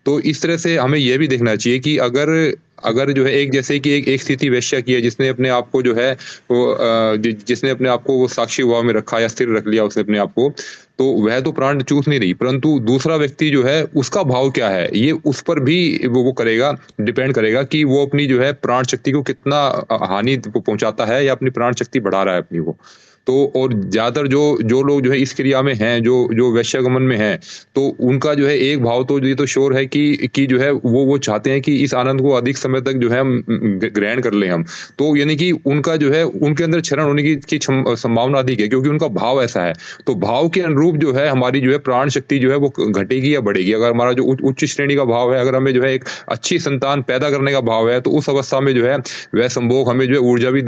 Speaker 6: तो इस तरह से हमें यह भी देखना चाहिए कि अगर अगर जो है एक जैसे कि एक स्थिति वैश्या की है जिसने अपने आप को जो है वो जिसने अपने आप को वो साक्षी भाव में रखा या स्थिर रख लिया उसने अपने आप को, तो वह तो प्राण चूस नहीं रही, परंतु दूसरा व्यक्ति जो है उसका भाव क्या है ये उस पर भी वो करेगा, डिपेंड करेगा कि वो अपनी जो है प्राण शक्ति को कितना हानि पहुंचाता है या अपनी प्राण शक्ति बढ़ा रहा है अपनी वो। तो और ज्यादातर जो जो लोग जो है इस क्रिया में हैं, जो जो वैश्यगमन में हैं, तो उनका जो है एक भाव तो ये तो श्योर है कि जो है वो चाहते हैं कि इस आनंद को अधिक समय तक जो है हम ग्रहण कर लें हम। तो यानी कि उनका जो है उनके अंदर क्षरण होने की संभावना अधिक है, क्योंकि उनका भाव ऐसा है। तो भाव के अनुरूप जो है हमारी जो है प्राण शक्ति जो है वो घटेगी या बढ़ेगी। अगर हमारा जो उच्च श्रेणी का भाव है, अगर हमें जो है एक अच्छी संतान पैदा करने का भाव है, तो उस अवस्था में जो है वह संभोग हमें जो है ऊर्जा भी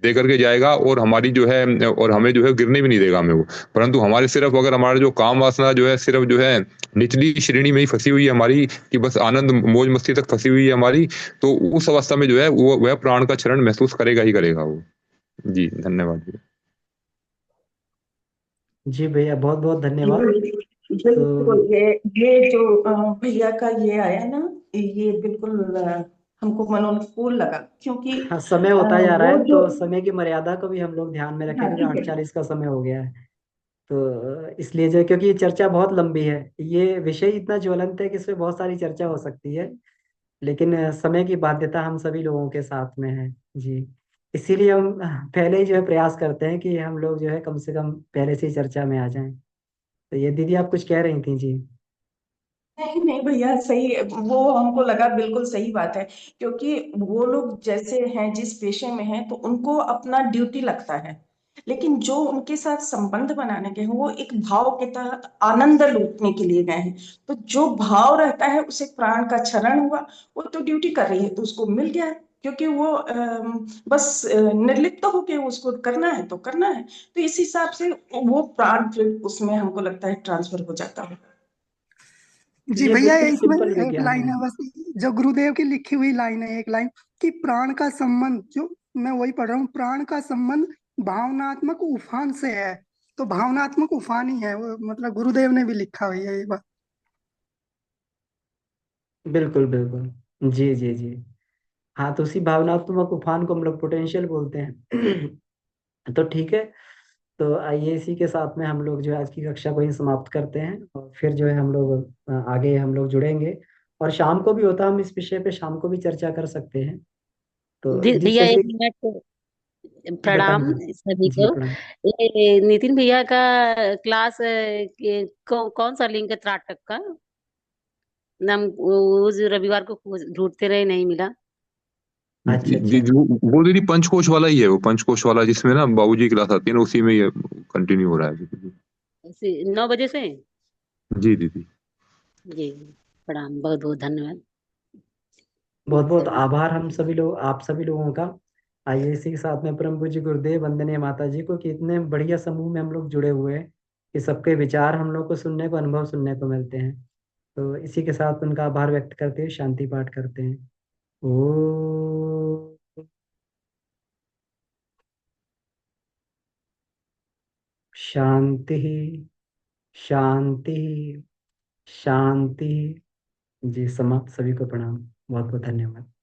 Speaker 6: दे करके जाएगा और हमारी जो है और हमें जो है गिरने भी नहीं देगा हमें वो। परंतु हमारे सिर्फ अगर हमारा जो काम वासना जो है सिर्फ जो है निचली श्रेणी में ही फंसी हुई है हमारी, कि बस आनंद मौज मस्ती तक फंसी हुई है हमारी, तो उस अवस्था में जो है वो वह प्राण का क्षरण महसूस करेगा ही करेगा वो। जी धन्यवाद।
Speaker 1: जी भैया बहुत बहुत धन्यवाद।
Speaker 5: बिल्कुल,
Speaker 1: तो
Speaker 5: ये जो भैया का ये आया ना, ये बिल्कुल हमको मनोनुकूल लगा, क्योंकि
Speaker 1: हाँ, समय होता जा रहा
Speaker 5: वो
Speaker 1: है
Speaker 5: जो,
Speaker 1: तो समय की मर्यादा को भी हम लोग ध्यान में रखें,
Speaker 5: हाँ
Speaker 1: क्योंकि
Speaker 5: ठीक है,
Speaker 1: 8:40 का समय हो गया है। तो इसलिए जो, क्योंकि ये चर्चा बहुत लंबी है, ये विषय इतना ज्वलंत है कि इसमें बहुत सारी चर्चा हो सकती है, लेकिन समय की बाध्यता हम सभी लोगों के साथ में है। जी इसीलिए हम पहले ही जो है प्रयास करते हैं कि हम लोग जो है कम से कम पहले से ही चर्चा में आ जाएं। तो ये दीदी आप कुछ कह रही थी जी।
Speaker 5: नहीं नहीं भैया, सही, वो हमको लगा बिल्कुल सही बात है, क्योंकि वो लोग जैसे हैं, जिस पेशे में हैं, तो उनको अपना ड्यूटी लगता है, लेकिन जो उनके साथ संबंध बनाने के हैं वो एक भाव के तहत आनंद लूटने के लिए गए हैं। तो जो भाव रहता है उसे प्राण का क्षरण हुआ, वो तो ड्यूटी कर रही है तो उसको मिल गया है, क्योंकि वो बस निर्लिप्त होके उसको करना है तो करना है। तो इस हिसाब से वो प्राण फिर उसमें हमको लगता है ट्रांसफर हो जाता है।
Speaker 3: जी
Speaker 1: ये
Speaker 3: भैया,
Speaker 1: बिल्कुल
Speaker 3: इसमें
Speaker 1: सिंपल
Speaker 3: एक
Speaker 1: विज्ञान
Speaker 3: लाइन
Speaker 1: है।
Speaker 3: है बस, जो गुरुदेव की लिखी हुई लाइन है, एक लाइन, कि प्राण का संबंध, जो मैं वही पढ़ रहा हूँ, प्राण का संबंध भावनात्मक उफान से है। तो भावनात्मक उफान ही है वो, मतलब गुरुदेव ने भी लिखा हुई है ये बात।
Speaker 1: बिल्कुल बिल्कुल। जी जी जी। हाँ, तो उसी भावनात्मक उफान को हम लोग पोटेंशियल बोलते हैं। तो ठीक है। तो आइए इसी के साथ में हम लोग जो है आज की कक्षा को ही समाप्त करते हैं, और फिर जो है हम लोग आगे हम लोग जुड़ेंगे, और शाम को भी होता है, हम इस विषय पे शाम को भी चर्चा कर सकते हैं। तो जी
Speaker 7: भैया एक
Speaker 1: चलिए।
Speaker 7: मिनट, प्रणाम
Speaker 1: बताइए।
Speaker 7: सभी
Speaker 1: जी
Speaker 7: को।
Speaker 1: प्रणाम।
Speaker 7: ये नितिन भैया का क्लास कौन सा लिंक है त्राटक का? नाम उस रविवार को ढूंढते रहे, नहीं मिला।
Speaker 1: अच्छा
Speaker 6: जी
Speaker 1: अच्छा।
Speaker 6: जी, वो दीदी पंचकोश वाला ही है, वो पंचकोश वाला जिसमें ना बाबूजी की क्लास आती है ना, उसी में ये कंटिन्यू हो रहा है।
Speaker 7: 9 बजे से।
Speaker 6: जी दीदी।
Speaker 7: जी, प्रणाम, बहुत बहुत धन्यवाद।
Speaker 1: बहुत बहुत आभार हम सभी लोग, आप सभी लोगों का। आइए इसी के साथ में परम पूज्य गुरुदेव वंदनीय माता जी को, कि इतने बढ़िया समूह में हम लोग जुड़े हुए हैं कि सबके विचार हम लोग को सुनने को, अनुभव सुनने को मिलते हैं। तो इसी के साथ उनका आभार व्यक्त करते हुए शांति पाठ करते हैं। ओ शांति, शांति, शांति। जी समाप्त। सभी को प्रणाम। बहुत बहुत धन्यवाद।